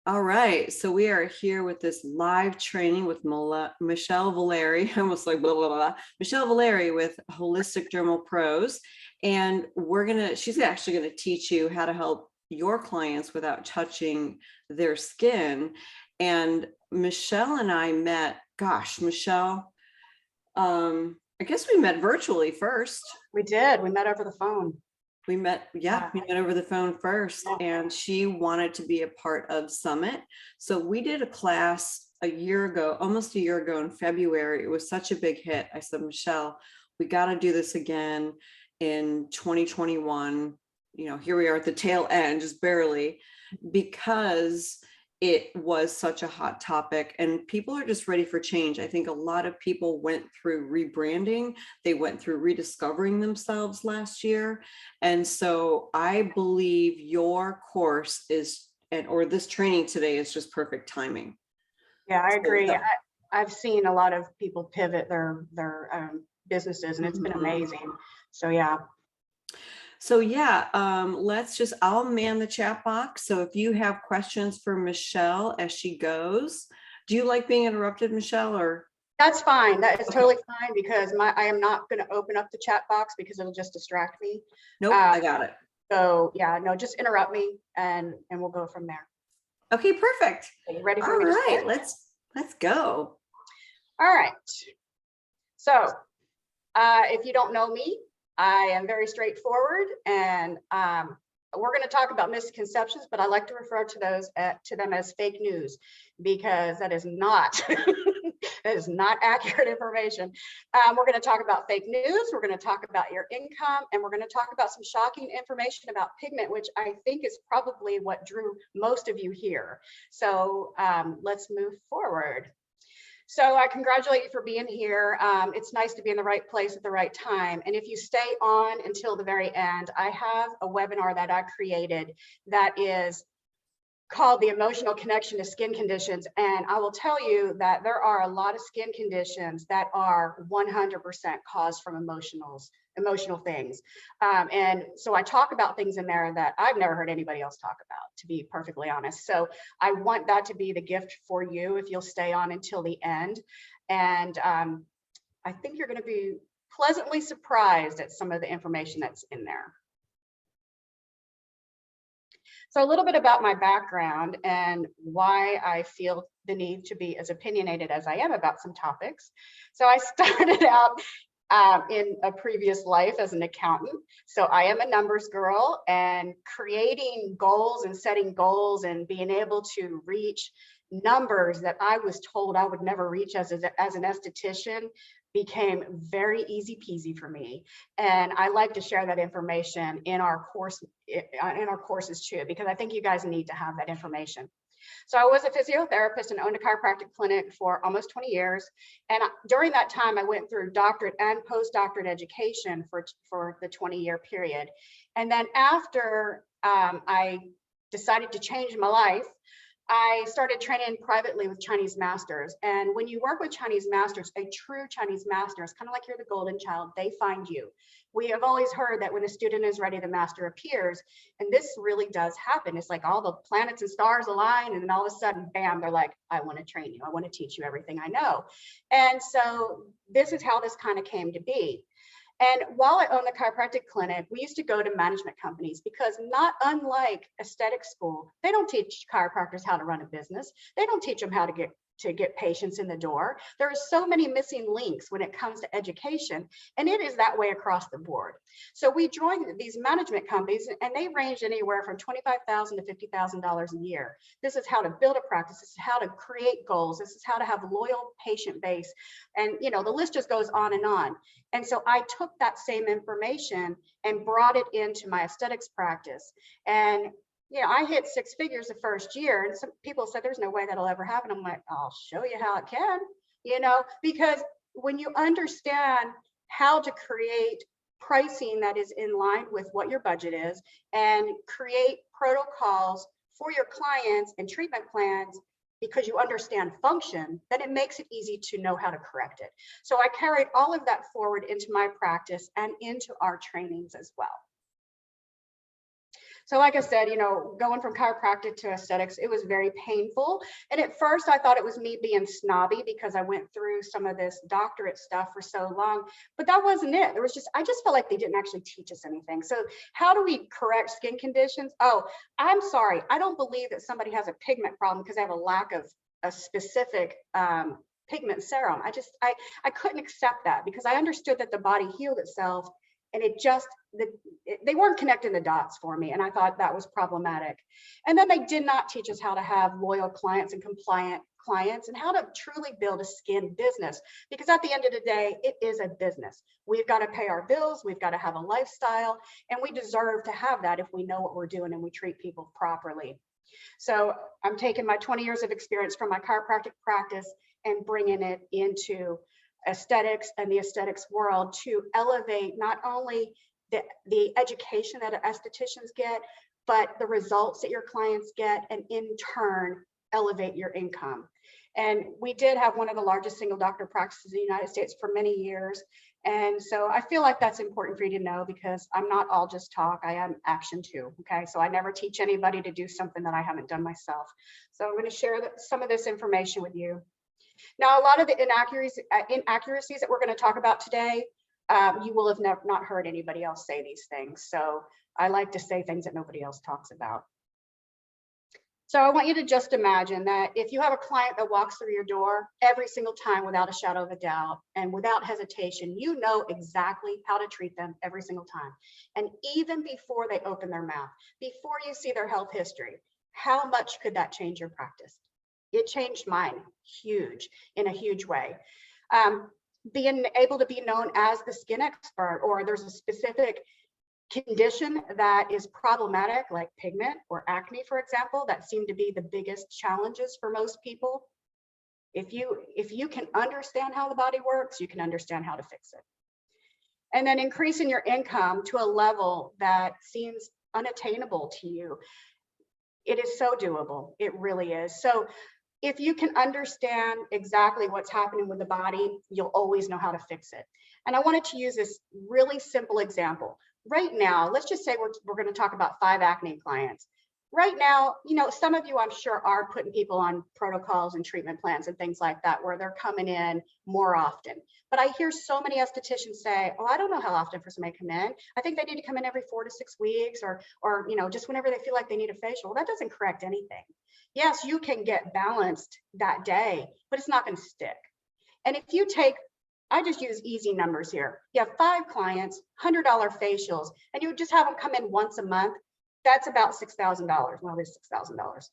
All right, so we are here with this live training with Michelle Valeri, almost like blah, blah, blah, Michelle Valeri with Holistic Dermal Pros. And she's actually gonna teach you how to help your clients without touching their skin. And Michelle and I met, Michelle, I guess we met virtually first. We did, we met over the phone. We met over the phone first, and she wanted to be a part of Summit. So we did a class almost a year ago in February. It was such a big hit. I said, Michelle, we got to do this again in 2021. Here we are at the tail end, just barely, because it was such a hot topic and people are just ready for change. I think a lot of people went through rebranding. They went through rediscovering themselves last year. And so I believe your course or this training today is just perfect timing. Yeah, I agree. I've seen a lot of people pivot their businesses and it's been amazing. So yeah. So yeah, I'll man the chat box. So if you have questions for Michelle as she goes, do you like being interrupted, Michelle, or? That's fine. That is totally fine because I am not going to open up the chat box because it'll just distract me. Nope, I got it. So yeah, no, just interrupt me and we'll go from there. Okay, perfect. Are you ready for me? All right, let's go. All right. So if you don't know me, I am very straightforward, and we're going to talk about misconceptions, but I like to refer to them as fake news because that is not that is not accurate information. We're going to talk about fake news. We're going to talk about your income, and we're going to talk about some shocking information about pigment, which I think is probably what drew most of you here. So let's move forward. So I congratulate you for being here. It's nice to be in the right place at the right time. And if you stay on until the very end, I have a webinar that I created that is called The Emotional Connection to Skin Conditions. And I will tell you that there are a lot of skin conditions that are 100% caused from emotional things. And so I talk about things in there that I've never heard anybody else talk about, to be perfectly honest. So I want that to be the gift for you if you'll stay on until the end. And I think you're going to be pleasantly surprised at some of the information that's in there. So a little bit about my background and why I feel the need to be as opinionated as I am about some topics. So I started out in a previous life as an accountant. So I am a numbers girl, and creating goals and setting goals and being able to reach numbers that I was told I would never reach as an esthetician became very easy peasy for me. And I like to share that information in our courses too, because I think you guys need to have that information. So I was a physiotherapist and owned a chiropractic clinic for almost 20 years. And during that time, I went through doctorate and postdoctorate education for the 20-year period. And then after I decided to change my life, I started training privately with Chinese masters. And when you work with Chinese masters, a true Chinese master is kind of like you're the golden child. They find you. We have always heard that when a student is ready, the master appears. And this really does happen. It's like all the planets and stars align. And then all of a sudden, bam, they're like, I want to train you. I want to teach you everything I know. And so this is how this kind of came to be. And while I owned the chiropractic clinic, we used to go to management companies because, not unlike aesthetic school, they don't teach chiropractors how to run a business. They don't teach them how to get patients in the door. There are so many missing links when it comes to education, and it is that way across the board. So we joined these management companies, and they range anywhere from $25,000 to $50,000 a year. This is how to build a practice. This is how to create goals. This is how to have a loyal patient base. And the list just goes on and on. And so I took that same information and brought it into my aesthetics practice. And I hit six figures the first year, and some people said, there's no way that'll ever happen. I'm like, I'll show you how it can, because when you understand how to create pricing that is in line with what your budget is and create protocols for your clients and treatment plans, because you understand function, then it makes it easy to know how to correct it. So I carried all of that forward into my practice and into our trainings as well. So like I said, going from chiropractic to aesthetics, it was very painful. And at first I thought it was me being snobby because I went through some of this doctorate stuff for so long, but that wasn't it. I just felt like they didn't actually teach us anything. So how do we correct skin conditions? Oh, I'm sorry. I don't believe that somebody has a pigment problem because they have a lack of a specific pigment serum. I couldn't accept that because I understood that the body healed itself, and they weren't connecting the dots for me. And I thought that was problematic. And then they did not teach us how to have loyal clients and compliant clients and how to truly build a skin business. Because at the end of the day, it is a business. We've got to pay our bills. We've got to have a lifestyle, and we deserve to have that if we know what we're doing and we treat people properly. So I'm taking my 20 years of experience from my chiropractic practice and bringing it into aesthetics and the aesthetics world to elevate not only the education that estheticians get, but the results that your clients get, and in turn, elevate your income. And we did have one of the largest single doctor practices in the United States for many years. And so I feel like that's important for you to know, because I'm not all just talk, I am action too. Okay, so I never teach anybody to do something that I haven't done myself. So I'm going to share some of this information with you. Now, a lot of the inaccuracies that we're going to talk about today, you will have not heard anybody else say these things. So I like to say things that nobody else talks about. So I want you to just imagine that if you have a client that walks through your door every single time without a shadow of a doubt and without hesitation, you know exactly how to treat them every single time. And even before they open their mouth, before you see their health history, how much could that change your practice? It changed mine in a huge way. Being able to be known as the skin expert, or there's a specific condition that is problematic, like pigment or acne, for example, that seem to be the biggest challenges for most people. If you can understand how the body works, you can understand how to fix it. And then increasing your income to a level that seems unattainable to you. It is so doable. It really is. So if you can understand exactly what's happening with the body, you'll always know how to fix it. And I wanted to use this really simple example. Right now, let's just say we're going to talk about 5 acne clients. Right now, some of you, I'm sure, are putting people on protocols and treatment plans and things like that, where they're coming in more often. But I hear so many estheticians say, oh, I don't know how often for somebody to come in. I think they need to come in every 4 to 6 weeks, or just whenever they feel like they need a facial. Well, that doesn't correct anything. Yes, you can get balanced that day, but it's not going to stick. And if you take, I just use easy numbers here. You have 5 clients, $100 facials, and you just have them come in once a month. That's about $6,000. Well, it's $6,000.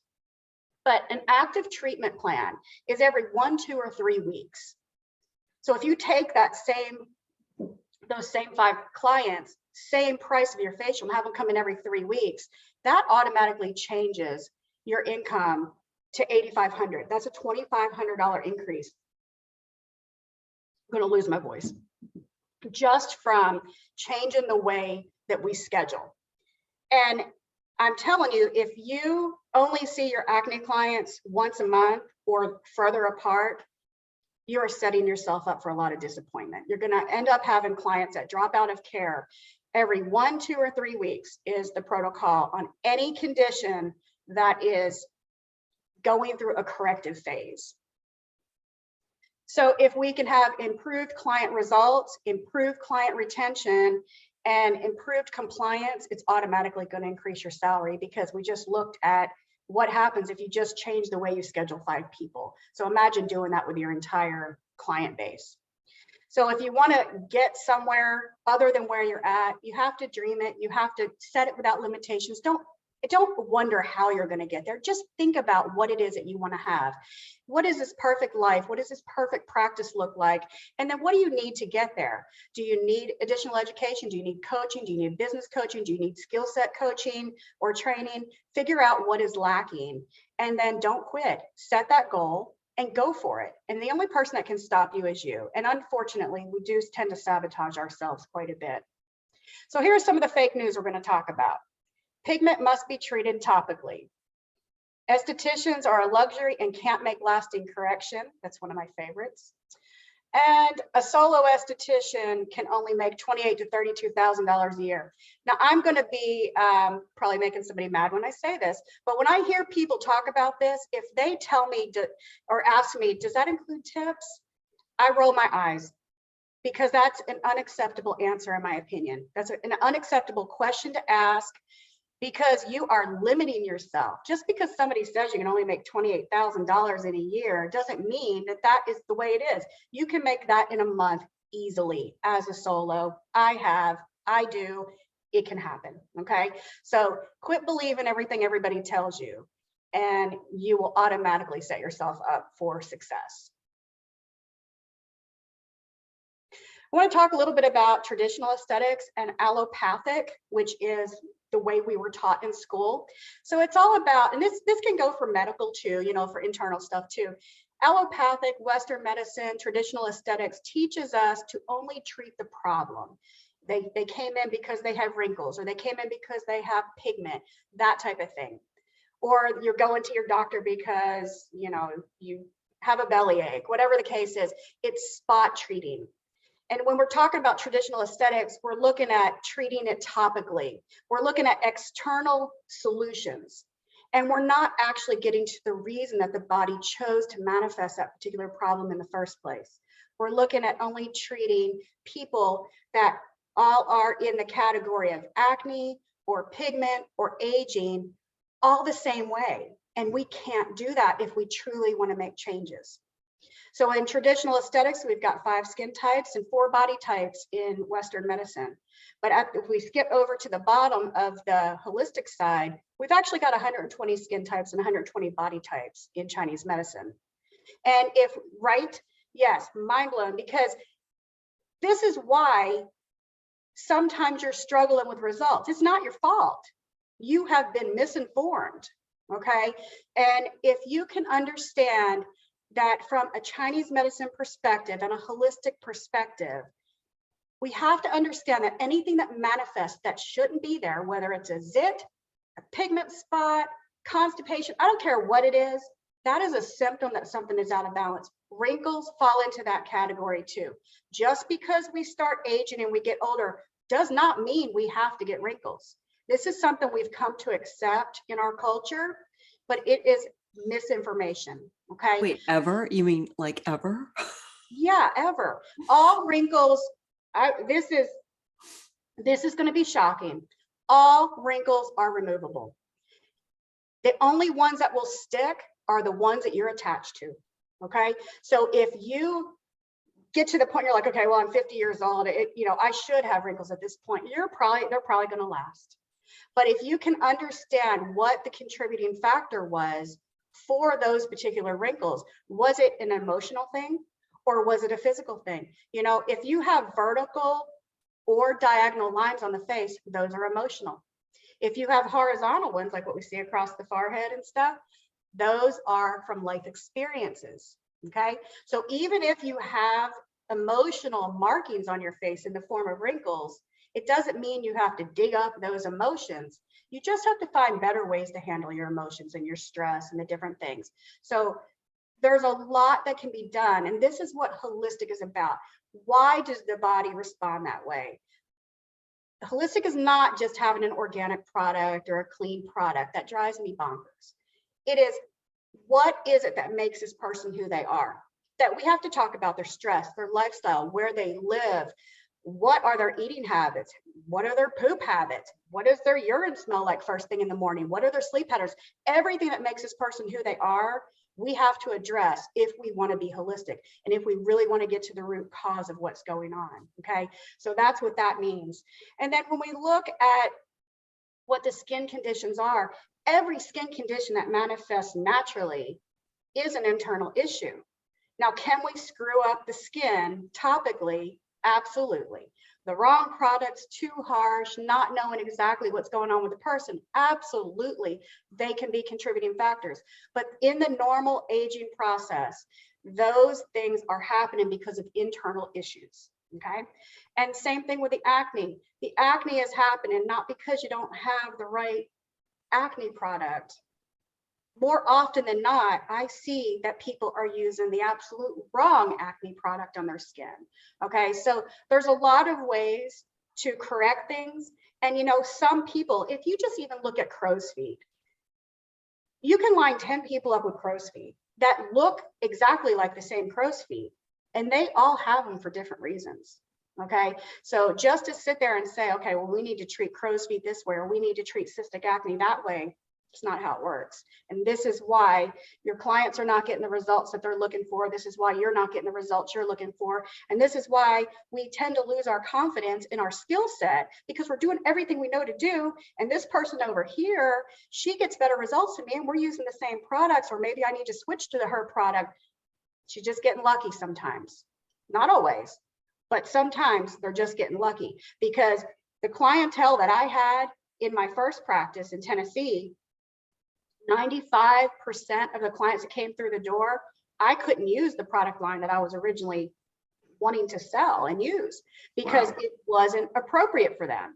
But an active treatment plan is every 1, 2, or 3 weeks. So if you take those same 5 clients, same price of your facial, and have them come in every 3 weeks, that automatically changes your income to $8,500. That's a $2,500 increase. I'm going to lose my voice just from changing the way that we schedule. And I'm telling you, if you only see your acne clients once a month or further apart, you're setting yourself up for a lot of disappointment. You're going to end up having clients that drop out of care every 1, 2, or 3 weeks is the protocol on any condition that is going through a corrective phase. So if we can have improved client results, improved client retention, and improved compliance, it's automatically going to increase your salary, because we just looked at what happens if you just change the way you schedule 5 people. So imagine doing that with your entire client base. So if you want to get somewhere other than where you're at, you have to dream it. You have to set it without limitations. Don't wonder how you're going to get there. Just think about what it is that you want to have. What is this perfect life? What does this perfect practice look like? And then what do you need to get there? Do you need additional education? Do you need coaching? Do you need business coaching? Do you need skill set coaching or training? Figure out what is lacking, and then don't quit. Set that goal and go for it. And the only person that can stop you is you. And unfortunately, we do tend to sabotage ourselves quite a bit. So here's some of the fake news we're going to talk about. Pigment must be treated topically. Estheticians are a luxury and can't make lasting correction. That's one of my favorites. And a solo esthetician can only make $28,000 to $32,000 a year. Now, I'm going to be probably making somebody mad when I say this, but when I hear people talk about this, if they tell me or ask me, does that include tips? I roll my eyes, because that's an unacceptable answer, in my opinion. That's an unacceptable question to ask, because you are limiting yourself. Just because somebody says you can only make $28,000 in a year doesn't mean that that is the way it is. You can make that in a month easily as a solo. I do, it can happen, okay? So quit believing everything everybody tells you, and you will automatically set yourself up for success. I want to talk a little bit about traditional aesthetics and allopathic, which is the way we were taught in school. So it's all about, and this can go for medical too, you know, for internal stuff too. Allopathic, Western medicine, traditional aesthetics teaches us to only treat the problem. They came in because they have wrinkles, or they came in because they have pigment, that type of thing. Or you're going to your doctor because, you know, you have a bellyache, whatever the case is, it's spot treating. And when we're talking about traditional aesthetics, we're looking at treating it topically. We're looking at external solutions. And we're not actually getting to the reason that the body chose to manifest that particular problem in the first place. We're looking at only treating people that all are in the category of acne or pigment or aging, all the same way. And we can't do that if we truly want to make changes. So in traditional aesthetics, we've got 5 skin types and 4 body types in Western medicine. But if we skip over to the bottom of the holistic side, we've actually got 120 skin types and 120 body types in Chinese medicine. And if right, yes, mind blown, because this is why sometimes you're struggling with results. It's not your fault. You have been misinformed, okay? And if you can understand that from a Chinese medicine perspective and a holistic perspective, we have to understand that anything that manifests that shouldn't be there, whether it's a zit, a pigment spot, constipation, I don't care what it is, that is a symptom that something is out of balance. Wrinkles fall into that category too. Just because we start aging and we get older does not mean we have to get wrinkles. This is something we've come to accept in our culture, but it is misinformation. Okay. Wait, ever? You mean like ever? Yeah, ever. All wrinkles, this is going to be shocking. All wrinkles are removable. The only ones that will stick are the ones that you're attached to. Okay. So if you get to the point, you're like, okay, well, I'm 50 years old. I should have wrinkles at this point. They're probably going to last. But if you can understand what the contributing factor was for those particular wrinkles, was it an emotional thing or was it a physical thing? You know, if you have vertical or diagonal lines on the face, those are emotional. If you have horizontal ones, like what we see across the forehead and stuff, those are from life experiences. Okay. So even if you have emotional markings on your face in the form of wrinkles, it doesn't mean you have to dig up those emotions. You just have to find better ways to handle your emotions and your stress and the different things. So there's a lot that can be done. And this is what holistic is about. Why does the body respond that way? Holistic is not just having an organic product or a clean product. That drives me bonkers. It is, what is it that makes this person who they are? That we have to talk about their stress, their lifestyle, where they live. What are their eating habits? What are their poop habits? What does their urine smell like first thing in the morning? What are their sleep patterns? Everything that makes this person who they are, we have to address if we want to be holistic and if we really want to get to the root cause of what's going on. Okay, so that's what that means. And then when we look at what the skin conditions are, every skin condition that manifests naturally is an internal issue. Now, can we screw up the skin topically? Absolutely. The wrong products, too harsh, not knowing exactly what's going on with the person, absolutely, they can be contributing factors. But in the normal aging process, those things are happening because of internal issues, okay? And same thing with the acne. The acne is happening not because you don't have the right acne product. more often than not, I see that people are using the absolute wrong acne product on their skin. Okay, so there's a lot of ways to correct things. And some people, if you just even look at crow's feet, you can line 10 people up with crow's feet that look exactly like the same crow's feet, and they all have them for different reasons. Okay, so just to sit there and say, okay, well, we need to treat crow's feet this way, or we need to treat cystic acne that way, it's not how it works. And this is why your clients are not getting the results that they're looking for. This is why you're not getting the results you're looking for. And this is why we tend to lose our confidence in our skill set, because we're doing everything we know to do. And this person over here, she gets better results than me, and we're using the same products, or maybe I need to switch to her product. She's just getting lucky sometimes. Not always, but sometimes they're just getting lucky, because the clientele that I had in my first practice in Tennessee, 95% of the clients that came through the door, I couldn't use the product line that I was originally wanting to sell and use, because it wasn't appropriate for them.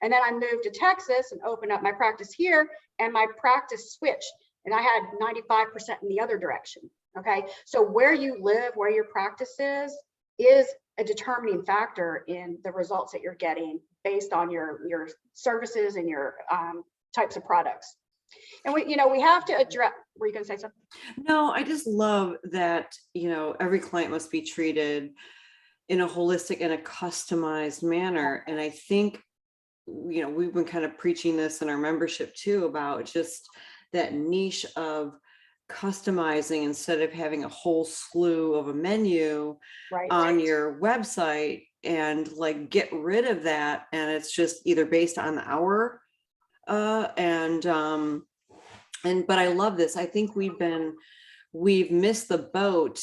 And then I moved to Texas and opened up my practice here, and my practice switched, and I had 95% in the other direction. Okay, so where you live, where your practice is a determining factor in the results that you're getting based on your services and your types of products. And we have to address, were you going to say something? No, I just love that, every client must be treated in a holistic and a customized manner. And I think, we've been kind of preaching this in our membership too, about just that niche of customizing instead of having a whole slew of a menu on your website, and like get rid of that. And it's just either based on the hour. But I love this. I think we've missed the boat.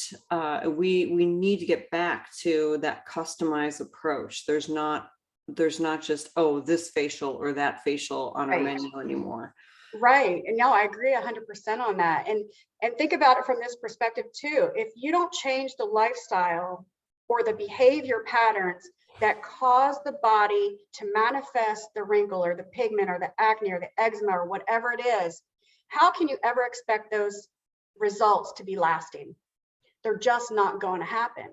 We need to get back to that customized approach. There's not just, oh, this facial or that facial on our menu anymore. Right. And no, I agree 100% on that. And think about it from this perspective too. If you don't change the lifestyle or the behavior patterns that cause the body to manifest the wrinkle or the pigment or the acne or the eczema or whatever it is, how can you ever expect those results to be lasting? They're just not going to happen.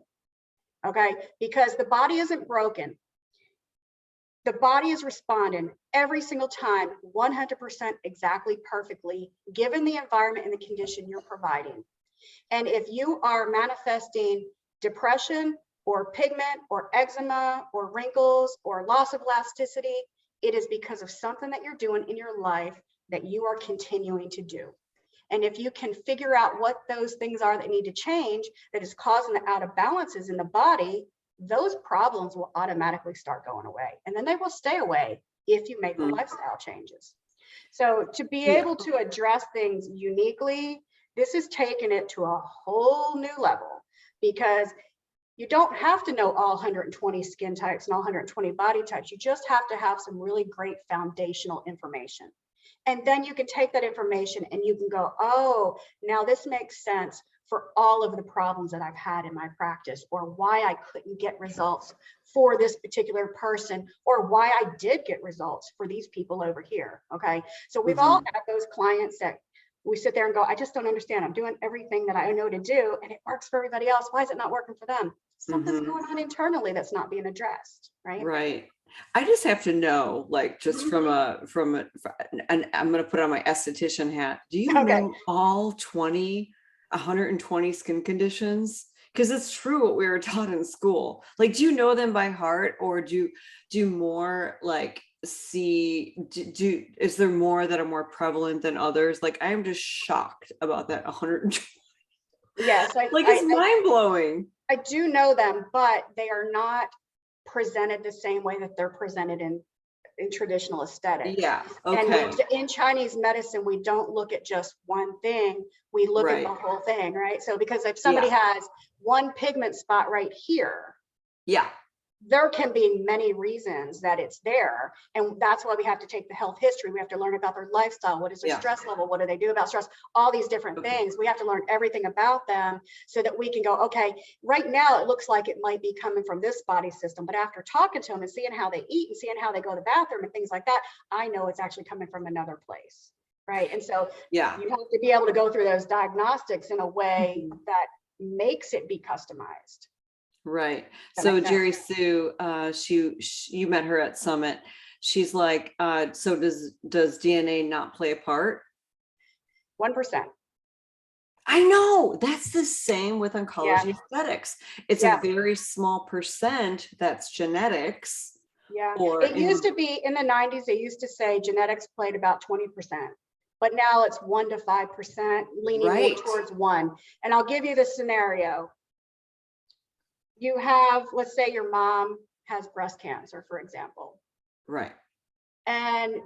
Okay, because the body isn't broken. The body is responding every single time 100% exactly perfectly, given the environment and the condition you're providing. And if you are manifesting depression or pigment or eczema or wrinkles or loss of elasticity, it is because of something that you're doing in your life that you are continuing to do. And if you can figure out what those things are that need to change, that is causing the out of balances in the body, those problems will automatically start going away. And then they will stay away if you make the lifestyle changes. So to be able to address things uniquely, this is taking it to a whole new level, because you don't have to know all 120 skin types and all 120 body types. You just have to have some really great foundational information. And then you can take that information and you can go, oh, now this makes sense for all of the problems that I've had in my practice, or why I couldn't get results for this particular person, or why I did get results for these people over here. Okay, so we've all had those clients that we sit there and go, I just don't understand. I'm doing everything that I know to do, and it works for everybody else. Why is it not working for them? Something's going on internally that's not being addressed, right? Right. I just have to know, like, just and I'm going to put on my esthetician hat. Do you know all 120 skin conditions? Because it's true what we were taught in school. Like, do you know them by heart, or do more like is there more that are more prevalent than others? Like, I am just shocked about that 120. Yes, it's mind blowing. I do know them, but they are not presented the same way that they're presented in traditional aesthetics. Yeah. Okay. And in Chinese medicine, we don't look at just one thing. We look at the whole thing, right? So because if somebody has one pigment spot right here, there can be many reasons that it's there. And that's why we have to take the health history. We have to learn about their lifestyle. What is their stress level? What do they do about stress? All these different things. We have to learn everything about them so that we can go, okay, right now it looks like it might be coming from this body system, but after talking to them and seeing how they eat and seeing how they go to the bathroom and things like that, I know it's actually coming from another place. right? And so Yeah. you have to be able to go through those diagnostics in a way that makes it be customized. Right. That So makes sense. Jerry Sue, you met her at Summit. She's like, so does DNA not play a part? 1%. I know that's the same with oncology aesthetics. It's Yeah. a very small percent that's genetics. Yeah. Or It used to be in the 90s, they used to say genetics played about 20%, but now it's 1 to 5%, leaning more Right. towards 1. And I'll give you the scenario. You have, let's say your mom has breast cancer, for example. Right. And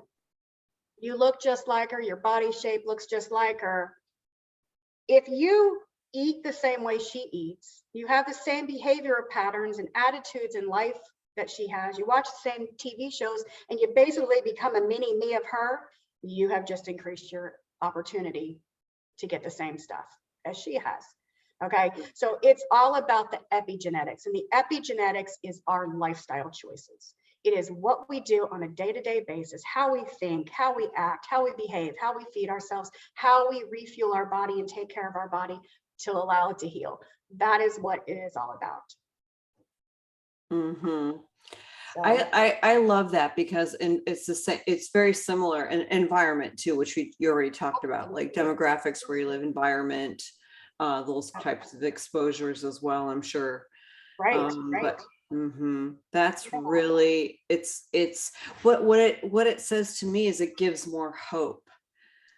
you look just like her, your body shape looks just like her. If you eat the same way she eats, you have the same behavioral patterns and attitudes in life that she has, you watch the same TV shows, and you basically become a mini me of her, you have just increased your opportunity to get the same stuff as she has. Okay, so it's all about the epigenetics, and the epigenetics is our lifestyle choices. It is what we do on a day-to-day basis, how we think, how we act, how we behave, how we feed ourselves, how we refuel our body and take care of our body to allow it to heal. That is what it is all about. Mm-hmm. So, I love that, because it's the same, it's very similar, and environment too, which you already talked about, like demographics, where you live, environment, those types of exposures as well, I'm sure. right. But that's really, it's what it says to me is it gives more hope.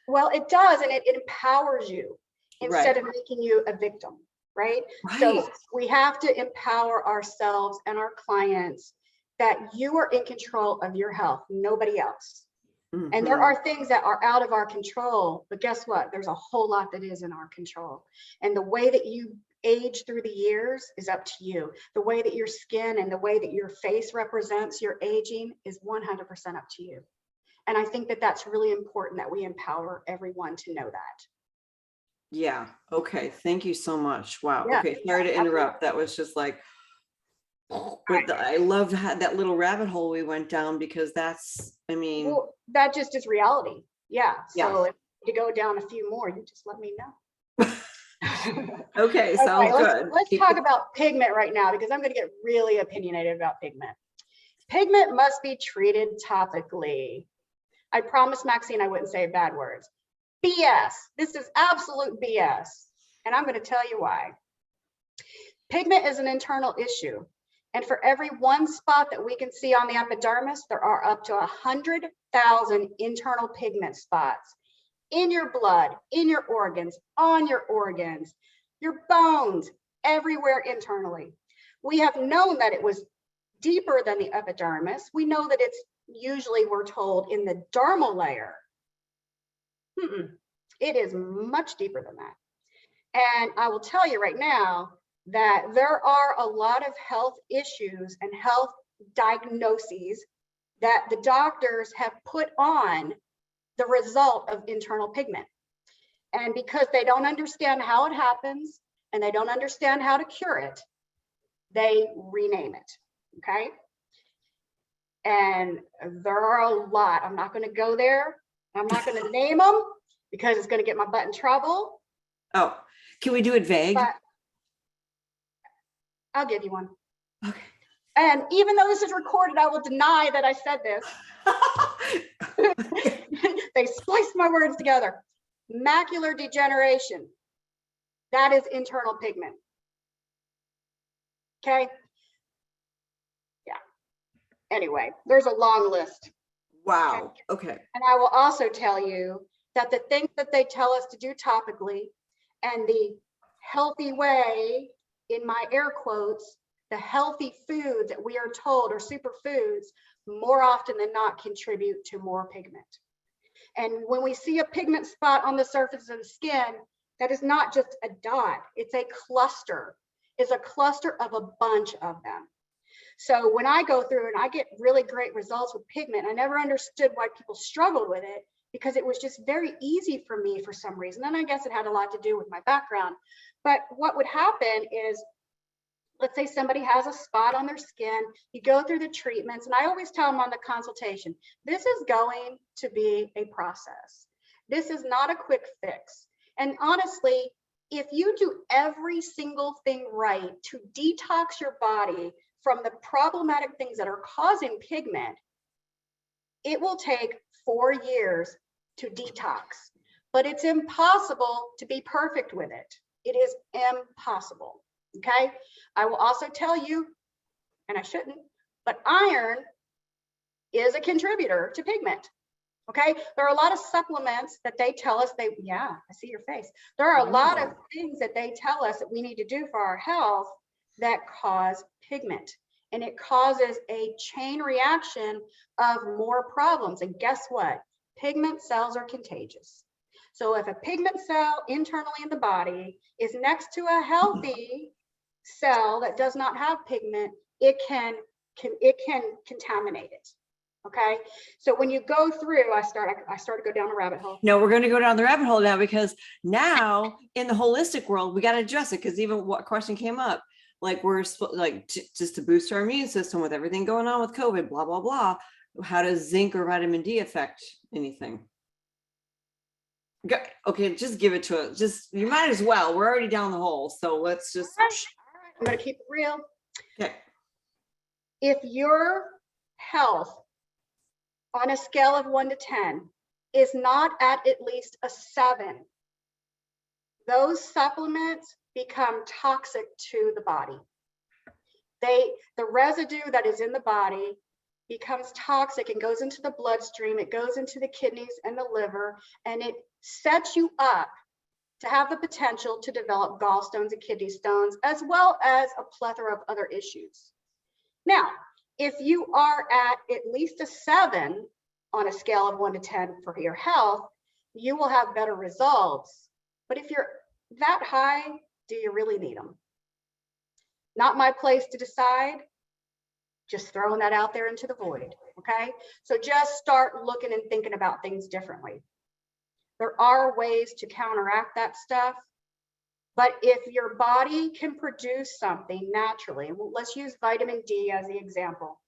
Well, it does, and it empowers you instead Right. of making you a victim, right? Right. So we have to empower ourselves and our clients that you are in control of your health, nobody else. And there are things that are out of our control, but guess what? There's a whole lot that is in our control. And the way that you age through the years is up to you. The way that your skin and the way that your face represents your aging is 100% up to you. And I think that that's really important, that we empower everyone to know that. Yeah. Okay. Thank you so much. Wow. Yeah, Okay. Sorry to interrupt. That was just like, I loved that little rabbit hole we went down, because that's, I mean, well, that just is reality. Yeah. Yeah. So if you go down a few more, you just let me know. Okay. Sounds good. Let's talk about pigment right now, because I'm going to get really opinionated about pigment. Pigment must be treated topically. I promised Maxine I wouldn't say bad words. BS. This is absolute BS. And I'm going to tell you why. Pigment is an internal issue. And for every one spot that we can see on the epidermis, there are up to 100,000 internal pigment spots in your blood, in your organs, on your organs, your bones, everywhere internally. We have known that it was deeper than the epidermis. We know that it's usually, we're told, in the dermal layer. It is much deeper than that. And I will tell you right now that there are a lot of health issues and health diagnoses that the doctors have put on the result of internal pigment. And because they don't understand how it happens and they don't understand how to cure it, they rename it. Okay. And there are a lot. I'm not going to go there. I'm not going to name them because it's going to get my butt in trouble. Oh, can we do it vague? But I'll give you one. Okay. And even though this is recorded, I will deny that I said this. They spliced my words together. Macular degeneration. That is internal pigment. Okay. Yeah. Anyway, there's a long list. Wow. Okay. And I will also tell you that the things that they tell us to do topically and the healthy way, in my air quotes, the healthy foods that we are told are superfoods, more often than not contribute to more pigment. And when we see a pigment spot on the surface of the skin, that is not just a dot, it's a cluster. It's a cluster of a bunch of them. So when I go through and I get really great results with pigment, I never understood why people struggled with it, because it was just very easy for me for some reason. And I guess it had a lot to do with my background. But what would happen is, let's say somebody has a spot on their skin, you go through the treatments, and I always tell them on the consultation, this is going to be a process. This is not a quick fix. And honestly, if you do every single thing right to detox your body from the problematic things that are causing pigment, it will take 4 years to detox, but it's impossible to be perfect with it. It is impossible, okay? I will also tell you, and I shouldn't, but iron is a contributor to pigment, okay? There are a lot of supplements that they tell us yeah, I see your face. There are a lot of things that they tell us that we need to do for our health that cause pigment. And it causes a chain reaction of more problems. And guess what? Pigment cells are contagious. So if a pigment cell internally in the body is next to a healthy cell that does not have pigment, it can contaminate it. Okay. So when you go through, I start to go down a rabbit hole. No, we're going to go down the rabbit hole now, because now in the holistic world, we got to address it. Because even what question came up, like we're like just to boost our immune system with everything going on with COVID, blah, blah, blah. How does zinc or vitamin D affect anything? Okay, just give it to us. Just, you might as well. We're already down the hole. So let's just. All right. I'm going to keep it real. Okay. If your health on a scale of 1 to 10 is not at least a 7, those supplements become toxic to the body. The residue that is in the body becomes toxic and goes into the bloodstream, it goes into the kidneys and the liver, and it sets you up to have the potential to develop gallstones and kidney stones, as well as a plethora of other issues. Now, if you are at least a 7 on a scale of 1 to 10 for your health, you will have better results. But if you're that high, do you really need them? Not my place to decide. Just throwing that out there into the void, okay? So just start looking and thinking about things differently. There are ways to counteract that stuff, but if your body can produce something naturally, let's use vitamin D as the example.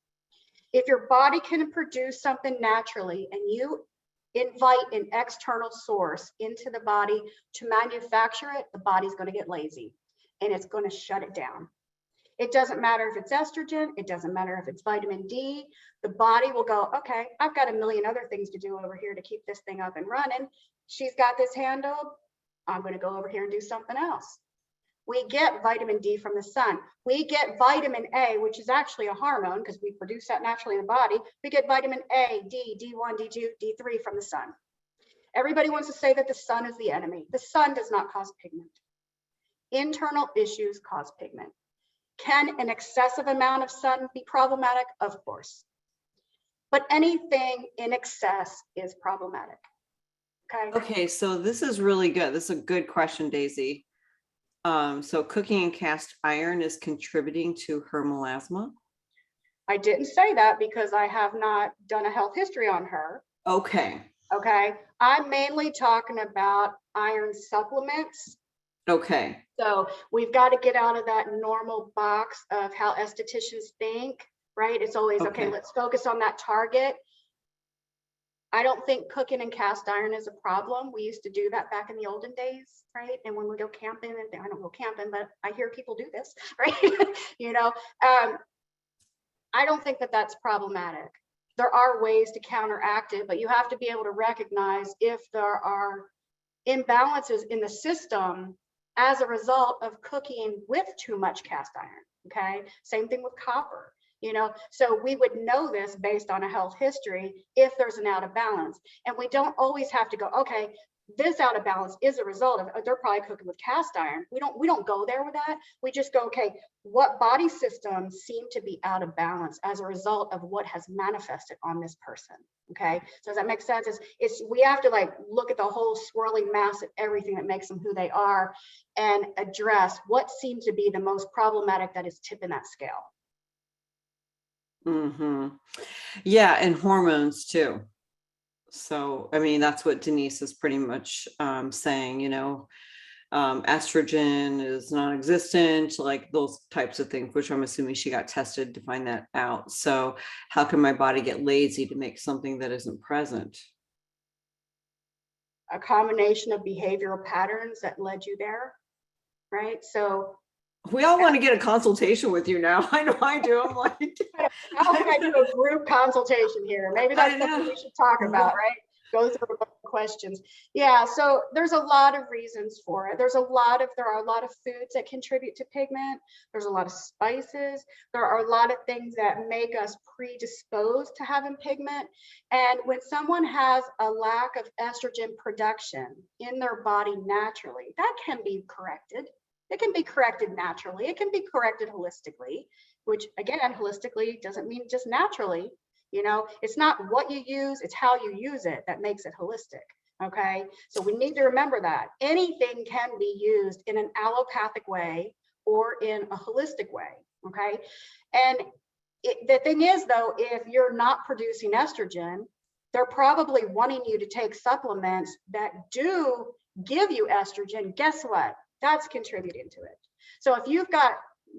If your body can produce something naturally and you invite an external source into the body to manufacture it, the body's going to get lazy and it's going to shut it down. It doesn't matter if it's estrogen, it doesn't matter if it's vitamin D, the body will go, okay, I've got a million other things to do over here to keep this thing up and running. She's got this handled, I'm going to go over here and do something else. We get vitamin D from the sun. We get vitamin A, which is actually a hormone because we produce that naturally in the body. We get vitamin A, D, D1, D2, D3 from the sun. Everybody wants to say that the sun is the enemy. The sun does not cause pigment. Internal issues cause pigment. Can an excessive amount of sun be problematic? Of course. But anything in excess is problematic. Okay, so this is really good. This is a good question, Daisy. So cooking in cast iron is contributing to her melasma? I didn't say that because I have not done a health history on her. Okay. Okay. I'm mainly talking about iron supplements. Okay. So we've got to get out of that normal box of how estheticians think, right? It's always, okay, let's focus on that target. I don't think cooking in cast iron is a problem. We used to do that back in the olden days, right? And when we go camping, and I don't go camping, but I hear people do this, right? You know, I don't think that that's problematic. There are ways to counteract it, but you have to be able to recognize if there are imbalances in the system as a result of cooking with too much cast iron, okay? Same thing with copper. You know, so we would know this based on a health history if there's an out of balance. And we don't always have to go, okay, this out of balance is a result of they're probably cooking with cast iron. We don't go there with that. We just go, okay, what body systems seem to be out of balance as a result of what has manifested on this person. Okay, so does that make sense? It's we have to like look at the whole swirling mass of everything that makes them who they are and address what seems to be the most problematic that is tipping that scale. Mm-hmm. Yeah, and hormones too. So, I mean, that's what Denise is pretty much saying, you know, estrogen is non-existent, like those types of things, which I'm assuming she got tested to find that out. So how can my body get lazy to make something that isn't present? a combination of behavioral patterns that led you there, right? So we all want to get a consultation with you now. I know I do. I'm like, how can I do a group consultation here? Maybe that's something we should talk about, right? Go through a bunch of questions. Yeah, so there's a lot of reasons for it. There are a lot of foods that contribute to pigment. There's a lot of spices. There are a lot of things that make us predisposed to having pigment. And when someone has a lack of estrogen production in their body naturally, that can be corrected. It can be corrected naturally. It can be corrected holistically, which again, holistically doesn't mean just naturally. You know, it's not what you use, it's how you use it that makes it holistic. Okay, so we need to remember that anything can be used in an allopathic way or in a holistic way. Okay, and the thing is, though, if you're not producing estrogen, they're probably wanting you to take supplements that do give you estrogen. Guess what? That's contributing to it. So if you've got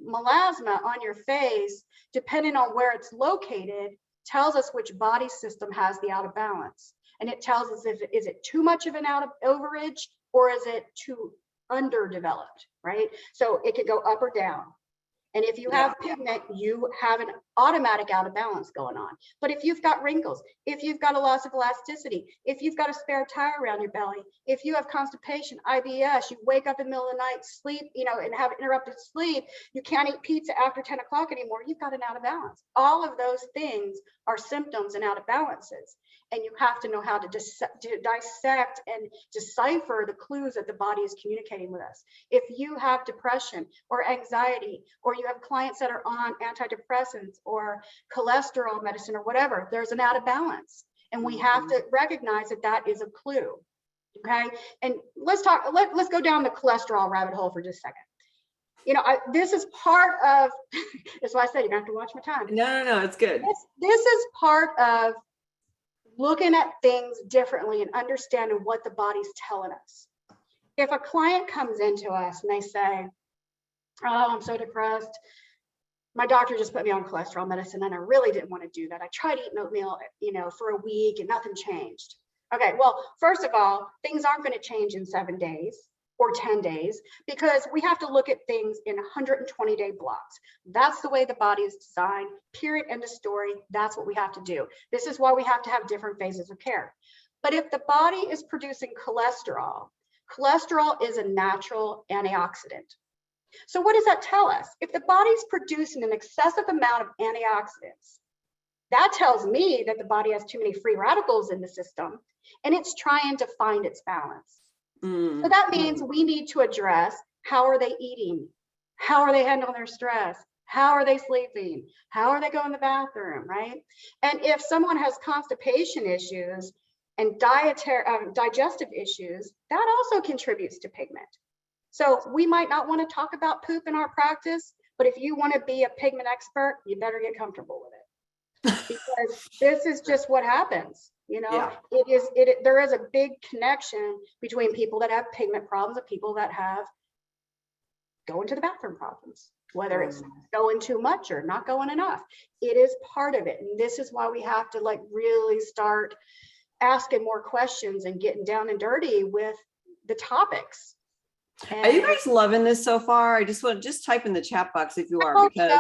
melasma on your face, depending on where it's located, tells us which body system has the out of balance. And it tells us if is it too much of an out of overage or is it too underdeveloped, right? So it could go up or down. And if you have pigment, you have an automatic out of balance going on. But if you've got wrinkles, if you've got a loss of elasticity, if you've got a spare tire around your belly, if you have constipation, IBS, you wake up in the middle of the night, sleep, and have interrupted sleep, you can't eat pizza after 10 o'clock anymore, you've got an out of balance. All of those things are symptoms and out of balances. And you have to know how to dissect and decipher the clues that the body is communicating with us. If you have depression or anxiety, or you have clients that are on antidepressants or cholesterol medicine or whatever, there's an out of balance. And we have to recognize that that is a clue. Okay. And let's go down the cholesterol rabbit hole for just a second. This is part of, that's why I said you're gonna have to watch my time. No, it's good. This is part of looking at things differently and understanding what the body's telling us. If a client comes into us and they say, oh, I'm so depressed, my doctor just put me on cholesterol medicine and I really didn't want to do that. I tried eating oatmeal, for a week and nothing changed. Okay, well, first of all, things aren't going to change in 7 days or 10 days because we have to look at things in 120-day blocks. That's the way the body is designed, period, end of story. That's what we have to do. This is why we have to have different phases of care. But if the body is producing cholesterol is a natural antioxidant. So what does that tell us? If the body's producing an excessive amount of antioxidants, that tells me that the body has too many free radicals in the system and it's trying to find its balance. So that means we need to address how are they eating? How are they handling their stress? How are they sleeping? How are they going to the bathroom, right? And if someone has constipation issues and digestive issues, that also contributes to pigment. So we might not want to talk about poop in our practice, but if you want to be a pigment expert, you better get comfortable with it. Because this is just what happens. There is a big connection between people that have pigment problems and people that have going to the bathroom problems, whether it's going too much or not going enough. It is part of it. And this is why we have to really start asking more questions and getting down and dirty with the topics. Are you guys loving this so far? I just type in the chat box if you are, because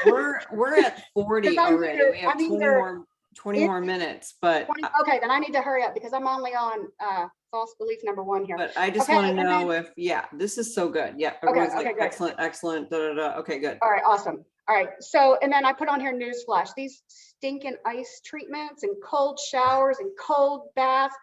we're at 40 already. We have 20 more minutes, but okay, then I need to hurry up because I'm only on false belief number 1 here. But I just want to know this is so good. Yeah. Okay, great. Excellent. Okay, good. All right, awesome. All right. So, and then I put on here newsflash, these stinking ice treatments and cold showers and cold baths,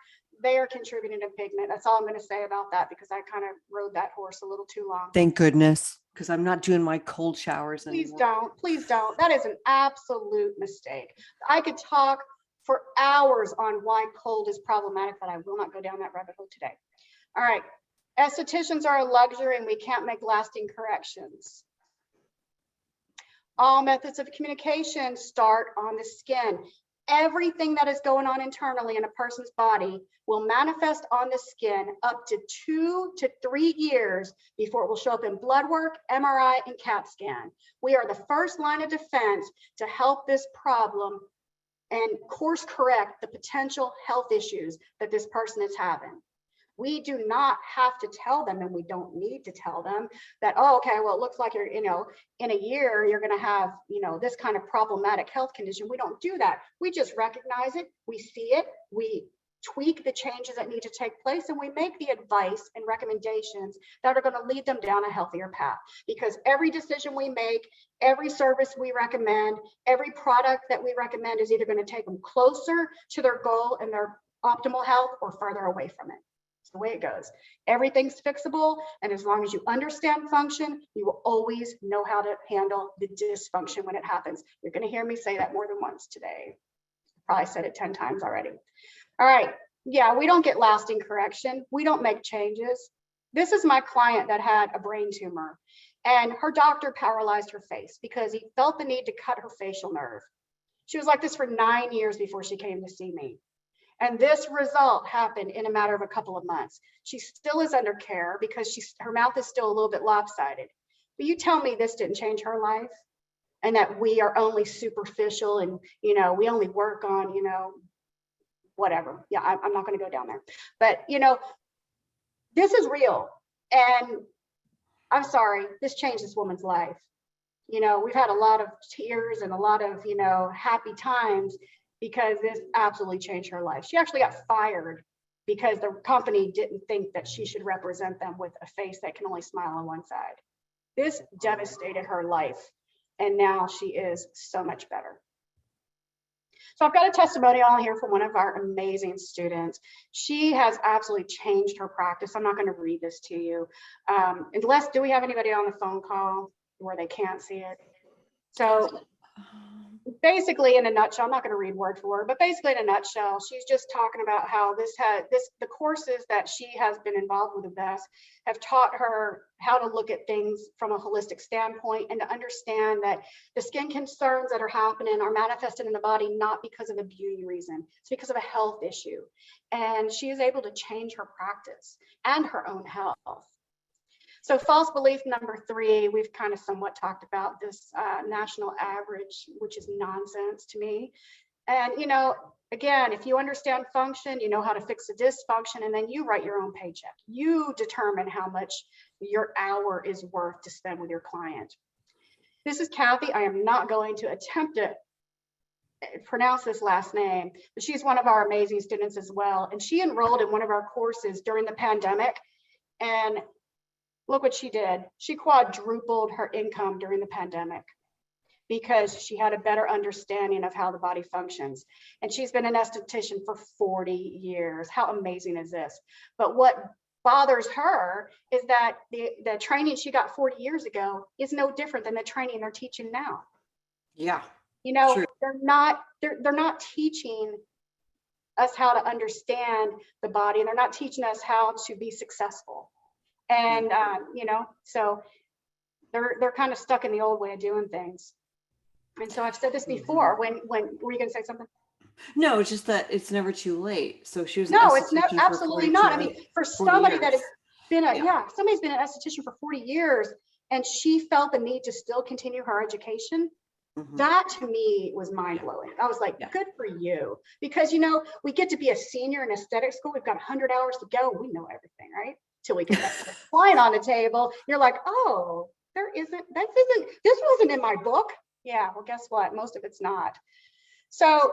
they are contributing to pigment. That's all I'm going to say about that because I kind of rode that horse a little too long. Thank goodness, because I'm not doing my cold showers anymore. Please don't. That is an absolute mistake. I could talk for hours on why cold is problematic, but I will not go down that rabbit hole today. All right. Estheticians are a luxury and we can't make lasting corrections. All methods of communication start on the skin. Everything that is going on internally in a person's body will manifest on the skin up to 2 to 3 years before it will show up in blood work, MRI, and CAT scan. We are the first line of defense to help this problem and course correct the potential health issues that this person is having. We do not have to tell them, and we don't need to tell them that, oh, okay, well, it looks like you're, in a year, you're going to have, this kind of problematic health condition. We don't do that. We just recognize it. We see it. We tweak the changes that need to take place, and we make the advice and recommendations that are going to lead them down a healthier path. Because every decision we make, every service we recommend, every product that we recommend is either going to take them closer to their goal and their optimal health or further away from it. It's the way it goes. Everything's fixable, and as long as you understand function, you will always know how to handle the dysfunction when it happens. You're going to hear me say that more than once today. Probably said it 10 times already. All right. Yeah, we don't get lasting correction. We don't make changes. This is my client that had a brain tumor, and her doctor paralyzed her face because he felt the need to cut her facial nerve. She was like this for 9 years before she came to see me. And this result happened in a matter of a couple of months. She still is under care because her mouth is still a little bit lopsided. But you tell me this didn't change her life, and that we are only superficial, and we only work on whatever. Yeah, I'm not going to go down there. But this is real, and I'm sorry, this changed this woman's life. We've had a lot of tears and a lot of happy times, because this absolutely changed her life. She actually got fired because the company didn't think that she should represent them with a face that can only smile on one side. This devastated her life, and now she is so much better. So I've got a testimonial on here from one of our amazing students. She has absolutely changed her practice. I'm not going to read this to you. Unless, do we have anybody on the phone call where they can't see it? So basically, in a nutshell, I'm not going to read word for word, but basically in a nutshell, she's just talking about how the courses that she has been involved with the best have taught her how to look at things from a holistic standpoint, and to understand that the skin concerns that are happening are manifested in the body not because of a beauty reason, it's because of a health issue. And she is able to change her practice and her own health. So false belief number 3, we've kind of somewhat talked about this national average, which is nonsense to me. And, again, if you understand function, you know how to fix the dysfunction, and then you write your own paycheck. You determine how much your hour is worth to spend with your client. This is Kathy. I am not going to attempt to pronounce this last name, but she's one of our amazing students as well. And she enrolled in one of our courses during the pandemic, and look what she did. She quadrupled her income during the pandemic because she had a better understanding of how the body functions. And she's been an esthetician for 40 years. How amazing is this? But what bothers her is that the training she got 40 years ago is no different than the training they're teaching now. Yeah. True. They're not teaching us how to understand the body, and they're not teaching us how to be successful. And so they're kind of stuck in the old way of doing things. And so I've said this before. When were you going to say something? No, it's just that it's never too late. So she was it's not, absolutely not. I mean, for somebody that has been somebody's been an esthetician for 40 years, and she felt the need to still continue her education. Mm-hmm. That to me was mind blowing. I was like, good for you. Because, we get to be a senior in aesthetic school. We've got 100 hours to go. We know everything, right? Till we get that client on the table. You're like, oh, this wasn't in my book. Yeah, well, guess what? Most of it's not. So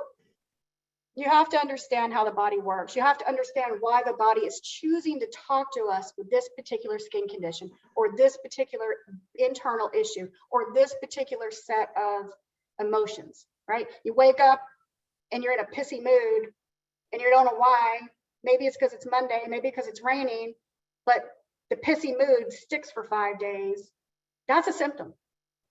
you have to understand how the body works. You have to understand why the body is choosing to talk to us with this particular skin condition, or this particular internal issue, or this particular set of emotions, right? You wake up and you're in a pissy mood and you don't know why. Maybe it's because it's Monday, maybe because it's raining, but the pissy mood sticks for 5 days. That's a symptom.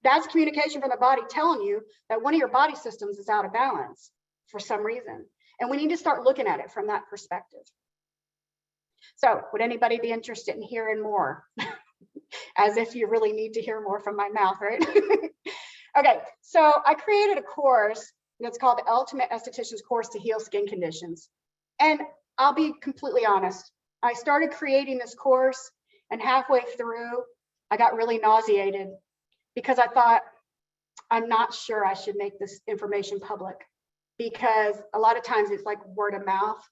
That's communication from the body telling you that one of your body systems is out of balance for some reason. And we need to start looking at it from that perspective. So would anybody be interested in hearing more? As if you really need to hear more from my mouth, right? Okay, so I created a course that's called the Ultimate Esthetician's Course to Heal Skin Conditions. And I'll be completely honest. I started creating this course, and halfway through, I got really nauseated because I thought, I'm not sure I should make this information public, because a lot of times it's like word of mouth.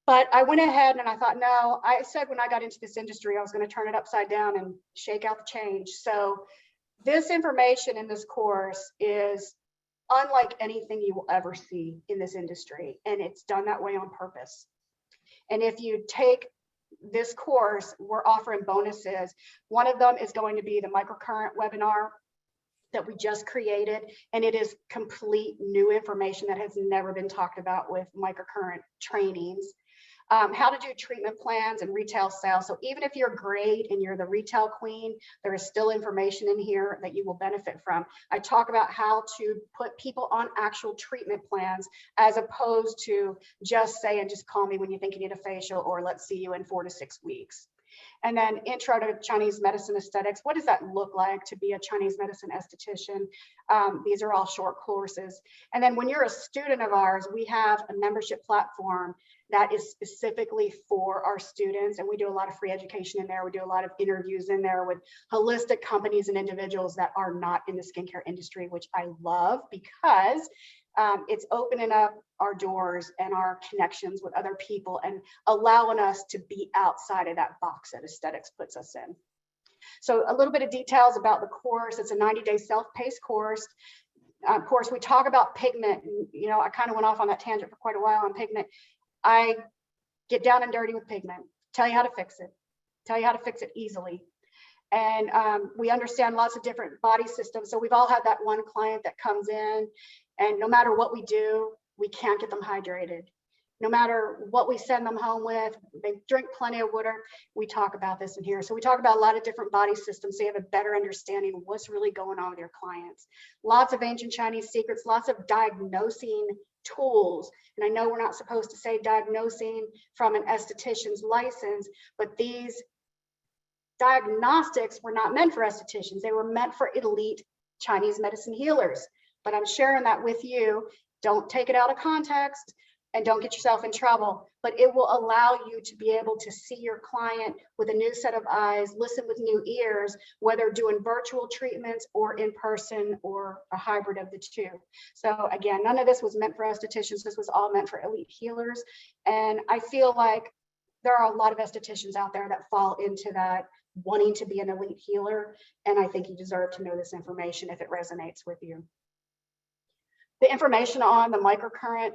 But I went ahead and I thought, no, I said when I got into this industry, I was going to turn it upside down and shake out the change. So this information in this course is unlike anything you will ever see in this industry. And it's done that way on purpose. And if you take this course, we're offering bonuses. One of them is going to be the microcurrent webinar that we just created. And it is complete new information that has never been talked about with microcurrent trainings. How to do treatment plans and retail sales. So even if you're great and you're the retail queen, there is still information in here that you will benefit from. I talk about how to put people on actual treatment plans as opposed to just saying, just call me when you think you need a facial, or let's see you in 4 to 6 weeks. And then intro to Chinese medicine aesthetics. What does that look like to be a Chinese medicine esthetician? These are all short courses. And then when you're a student of ours, we have a membership platform that is specifically for our students. And we do a lot of free education in there. We do a lot of interviews in there with holistic companies and individuals that are not in the skincare industry, which I love because it's opening up our doors and our connections with other people and allowing us to be outside of that box that aesthetics puts us in. So a little bit of details about the course. It's a 90-day self-paced course. Of course, we talk about pigment. And, you know, I kind of went off on that tangent for quite a while on pigment. I get down and dirty with pigment, tell you how to fix it, tell you how to fix it easily. And we understand lots of different body systems. So we've all had that one client that comes in, and no matter what we do, we can't get them hydrated. No matter what we send them home with, they drink plenty of water. We talk about this in here. So we talk about a lot of different body systems so you have a better understanding of what's really going on with your clients. Lots of ancient Chinese secrets, lots of diagnosing tools. And I know we're not supposed to say diagnosing from an esthetician's license, but these diagnostics were not meant for estheticians. They were meant for elite Chinese medicine healers. But I'm sharing that with you. Don't take it out of context and don't get yourself in trouble, but it will allow you to be able to see your client with a new set of eyes, listen with new ears, whether doing virtual treatments or in person or a hybrid of the two. So again, none of this was meant for estheticians. This was all meant for elite healers. And I feel like there are a lot of estheticians out there that fall into that, wanting to be an elite healer. And I think you deserve to know this information if it resonates with you. The information on the microcurrent,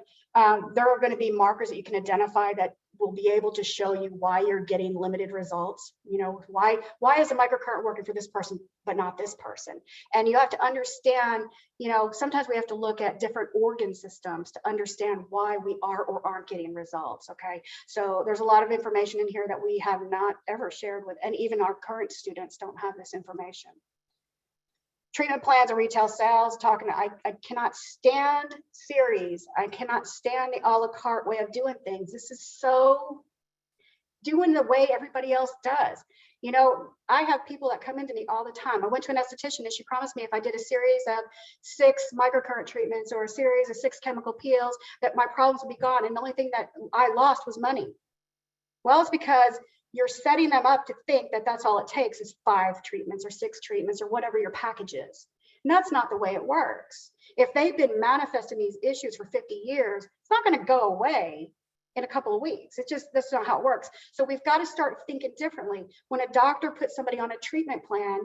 there are going to be markers that you can identify that will be able to show you why you're getting limited results. You know, why is the microcurrent working for this person but not this person? And you have to understand, you know, sometimes we have to look at different organ systems to understand why we are or aren't getting results. Okay, so there's a lot of information in here that we have not ever shared with, and even our current students don't have this information. Treatment plans and retail sales, I cannot stand series. I cannot stand the a la carte way of doing things. This is so doing the way everybody else does. You know, I have people that come into me all the time. I went to an esthetician and she promised me if I did a series of 6 microcurrent treatments or a series of 6 chemical peels, that my problems would be gone. And the only thing that I lost was money. Well, it's because you're setting them up to think that that's all it takes is 5 treatments or 6 treatments or whatever your package is. And that's not the way it works. If they've been manifesting these issues for 50 years, it's not going to go away in a couple of weeks. That's not how it works. So we've got to start thinking differently. When a doctor puts somebody on a treatment plan,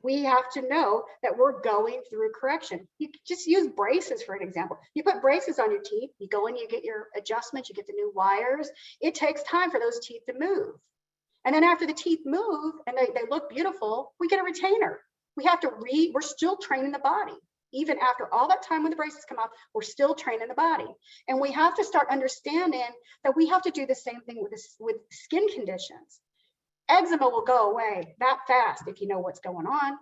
we have to know that we're going through correction. You just use braces for an example. You put braces on your teeth, you go in, you get your adjustments, you get the new wires. It takes time for those teeth to move. And then after the teeth move and they look beautiful, we get a retainer. We have to we're still training the body. Even after all that time when the braces come off, we're still training the body. And we have to start understanding that we have to do the same thing with skin conditions. Eczema will go away that fast if you know what's going on.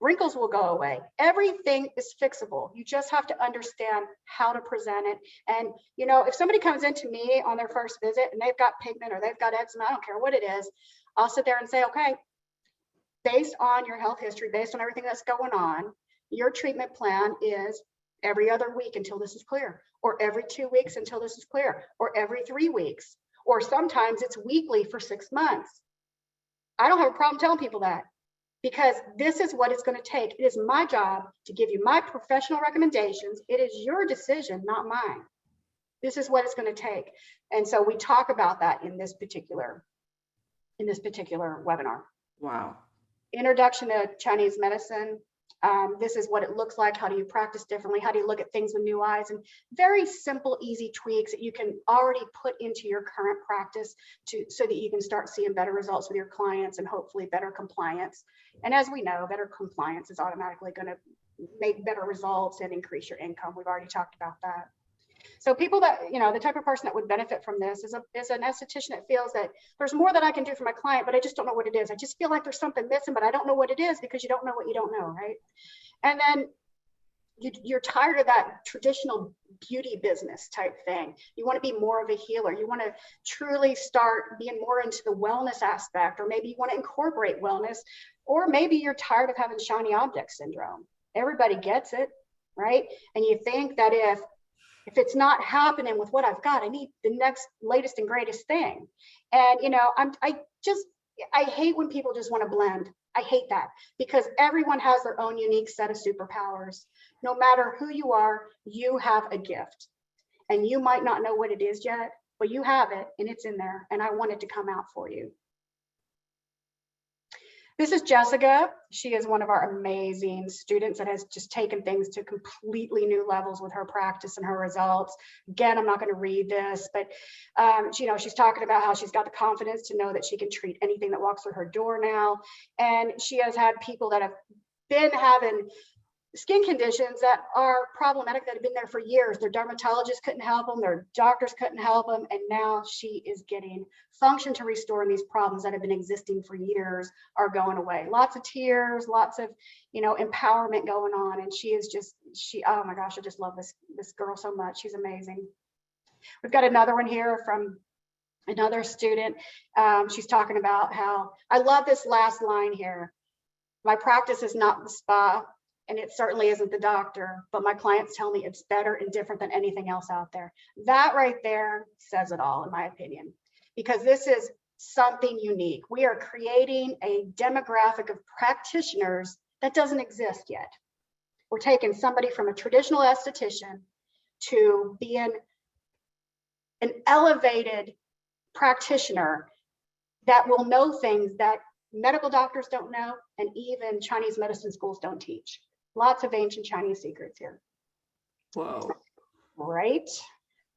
Wrinkles will go away. Everything is fixable. You just have to understand how to present it. And, you know, if somebody comes into me on their first visit and they've got pigment or they've got eczema, I don't care what it is, I'll sit there and say, okay, based on your health history, based on everything that's going on, your treatment plan is every other week until this is clear, or every 2 weeks until this is clear, or every 3 weeks, or sometimes it's weekly for 6 months. I don't have a problem telling people that. because this is what it's going to take. It is my job to give you my professional recommendations. It is your decision, not mine. This is what it's going to take. And so we talk about that in this particular webinar. Wow. Introduction to Chinese medicine. This is what it looks like. How do you practice differently? How do you look at things with new eyes? And very simple, easy tweaks that you can already put into your current practice so that you can start seeing better results with your clients and hopefully better compliance. And as we know, better compliance is automatically going to make better results and increase your income. We've already talked about that. So people that, the type of person that would benefit from this is an esthetician that feels that there's more that I can do for my client, but I just don't know what it is. I just feel like there's something missing, but I don't know what it is, because you don't know what you don't know, right? And then you're tired of that traditional beauty business type thing. You want to be more of a healer. You want to truly start being more into the wellness aspect, or maybe you want to incorporate wellness, or maybe you're tired of having shiny object syndrome. Everybody gets it, right? And you think that if it's not happening with what I've got, I need the next latest and greatest thing. And, I hate when people just want to blend. I hate that, because everyone has their own unique set of superpowers. No matter who you are, you have a gift, and you might not know what it is yet, but you have it and it's in there. And I want it to come out for you. This is Jessica. She is one of our amazing students that has just taken things to completely new levels with her practice and her results. Again, I'm not going to read this, but she's talking about how she's got the confidence to know that she can treat anything that walks through her door now. And she has had people that have been having skin conditions that are problematic, that have been there for years. Their dermatologist couldn't help them, their doctors couldn't help them, and now she is getting function to restore, and these problems that have been existing for years are going away. Lots of tears, lots of empowerment going on, and she oh my gosh, I just love this girl so much. She's amazing. We've got another one here from another student. She's talking about how, I love this last line here. My practice is not the spa, and it certainly isn't the doctor, but my clients tell me it's better and different than anything else out there. That right there says it all, in my opinion, because this is something unique. We are creating a demographic of practitioners that doesn't exist yet. We're taking somebody from a traditional esthetician to being an elevated practitioner that will know things that medical doctors don't know, and even Chinese medicine schools don't teach. Lots of ancient Chinese secrets here. Whoa. Right?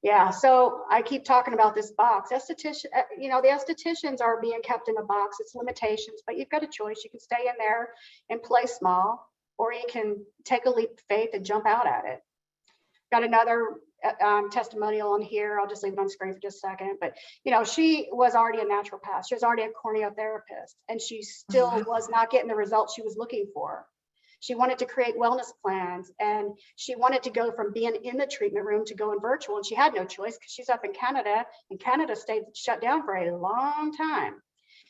Yeah, so I keep talking about this box. Esthetician, the estheticians are being kept in a box. It's limitations, but you've got a choice. You can stay in there and play small, or you can take a leap of faith and jump out at it. Got another testimonial on here. I'll just leave it on screen for just a second. But, she was already a naturopath. She was already a corneotherapist, and she still was not getting the results she was looking for. She wanted to create wellness plans, and she wanted to go from being in the treatment room to going virtual, and she had no choice because she's up in Canada, and Canada stayed shut down for a long time.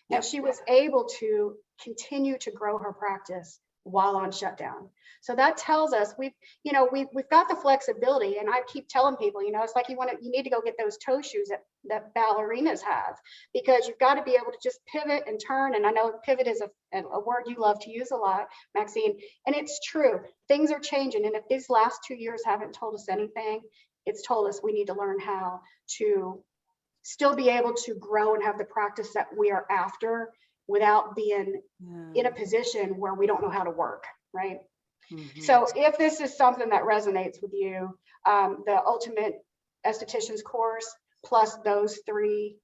And she was able to continue to grow her practice while on shutdown. So that tells us we've got the flexibility. And I keep telling people, it's like you need to go get those toe shoes that ballerinas have, because you've got to be able to just pivot and turn. And I know pivot is a word you love to use a lot, Maxine, and it's true. Things are changing. And if these last 2 years haven't told us anything, it's told us we need to learn how to still be able to grow and have the practice that we are after without being in a position where we don't know how to work, right? Mm-hmm. So if this is something that resonates with you, the Ultimate Estheticians course, plus those 3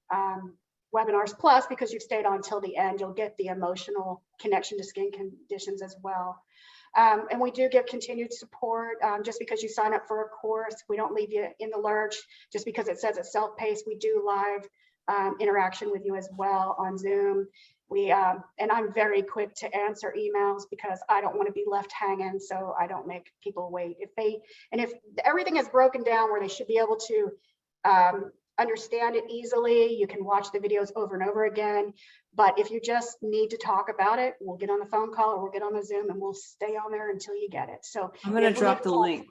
webinars, plus because you've stayed on till the end, you'll get the emotional connection to skin conditions as well. And we do give continued support. Just because you sign up for a course, we don't leave you in the lurch. Just because it says it's self-paced, we do live interaction with you as well on Zoom. And I'm very quick to answer emails because I don't want to be left hanging, so I don't make people wait. If everything is broken down where they should be able to understand it easily, you can watch the videos over and over again. But if you just need to talk about it, we'll get on the phone call or we'll get on the Zoom and we'll stay on there until you get it. So I'm going to drop the link.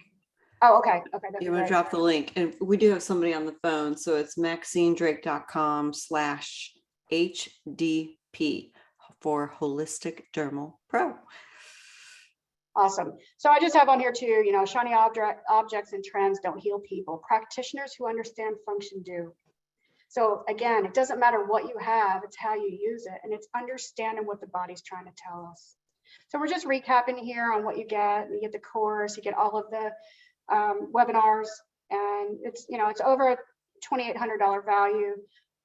Oh, okay. Okay. You want to drop the link, and we do have somebody on the phone. So it's maxinedrake.com/HDP. for Holistic Dermal Pro. Awesome. So I just have on here too, shiny objects and trends don't heal people. Practitioners who understand function do. So again, it doesn't matter what you have, it's how you use it. And it's understanding what the body's trying to tell us. So we're just recapping here on what you get. You get the course, you get all of the webinars, and it's over a $2,800 value,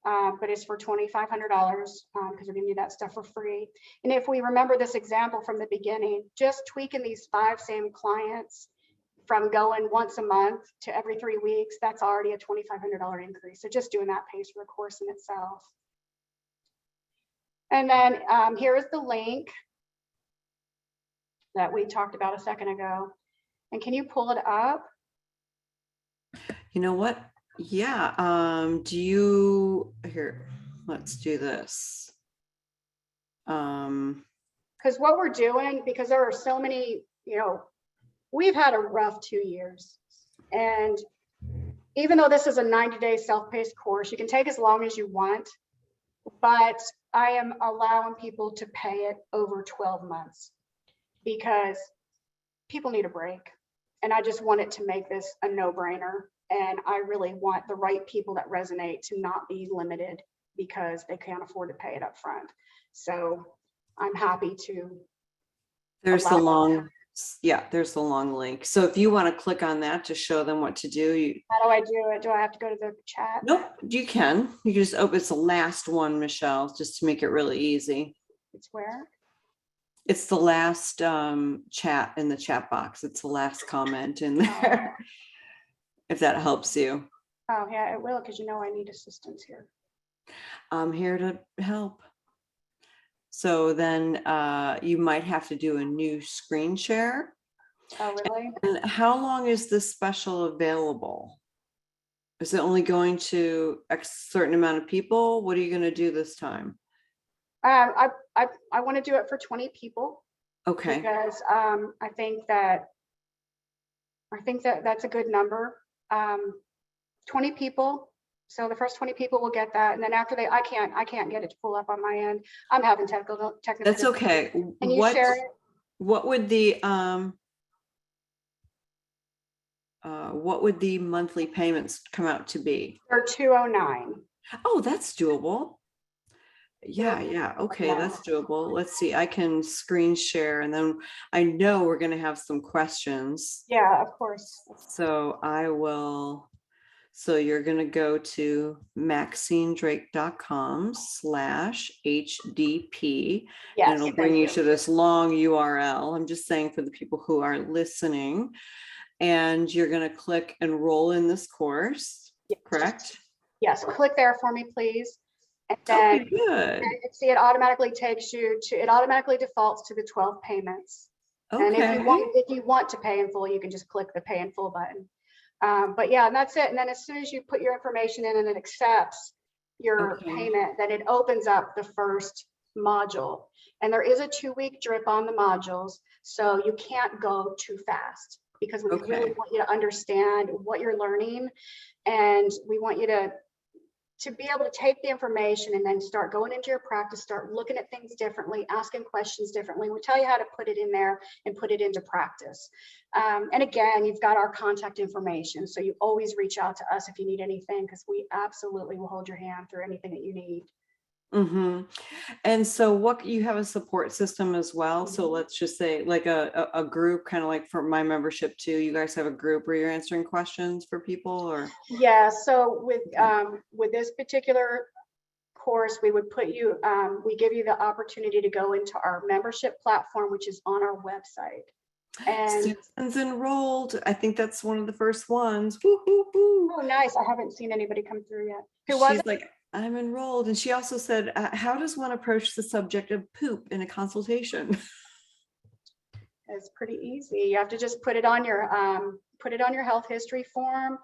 but it's for $2,500 because we're giving you that stuff for free. And if we remember this example from the beginning, just tweaking these 5 same clients from going once a month to every 3 weeks, that's already a $2,500 increase. So just doing that pays for the course in itself. And then here is the link that we talked about a second ago. And can you pull it up? You know what? Yeah. Here, let's do this. Because what we're doing, because there are so many, we've had a rough 2 years. And even though this is a 90-day self-paced course, you can take as long as you want, but I am allowing people to pay it over 12 months because people need a break. And I just wanted to make this a no-brainer. And I really want the right people that resonate to not be limited because they can't afford to pay it up front. So I'm happy to. There's the long link. So if you want to click on that to show them what to do, how do I do it? Do I have to go to the chat? Nope, you can. You just open, it's the last one, Michelle, just to make it really easy. It's where? It's the last chat in the chat box. It's the last comment in there. Oh. If that helps you. Oh yeah, it will, because I need assistance here. I'm here to help. So then you might have to do a new screen share. Oh, really? And how long is this special available? Is it only going to a certain amount of people? What are you going to do this time? I want to do it for 20 people. Okay. Because I think that that's a good number. 20 people. So the first 20 people will get that, and then after I can't get it to pull up on my end. I'm having technical. That's okay. Can you share it? What would the monthly payments come out to be? They're $209. Oh, that's doable. Yeah. Okay, that's doable. Let's see. I can screen share, and then I know we're going to have some questions. Yeah, of course. So I will. So you're going to go to maxinedrake.com/HDP. Yes, and it'll bring you to this long URL. I'm just saying for the people who are listening. And you're going to click enroll in this course, yes. Correct? Yes, click there for me, please. And then okay, good. See, it automatically takes you to, it automatically defaults to the 12 payments. Okay. And if you want to pay in full, you can just click the pay in full button. But yeah, and that's it. And then as soon as you put your information in and it accepts your payment, then it opens up the first module. And there is a 2-week drip on the modules, so you can't go too fast because we really want you to understand what you're learning, and we want you to be able to take the information and then start going into your practice, start looking at things differently, asking questions differently. We tell you how to put it in there and put it into practice. And again, you've got our contact information. So you always reach out to us if you need anything, because we absolutely will hold your hand through anything that you need. Mm-hmm. And so you have a support system as well. So let's just say like a group, kind of like for my membership too, you guys have a group where you're answering questions for people, or? Yeah. So with this particular course, we would put you, we give you the opportunity to go into our membership platform, which is on our website. And Susan's enrolled. I think that's one of the first ones. Woo, woo, woo. Oh, nice. I haven't seen anybody come through yet. Who was it? Like, I'm enrolled. And she also said, how does one approach the subject of poop in a consultation? It's pretty easy. You have to just put it on your health history form.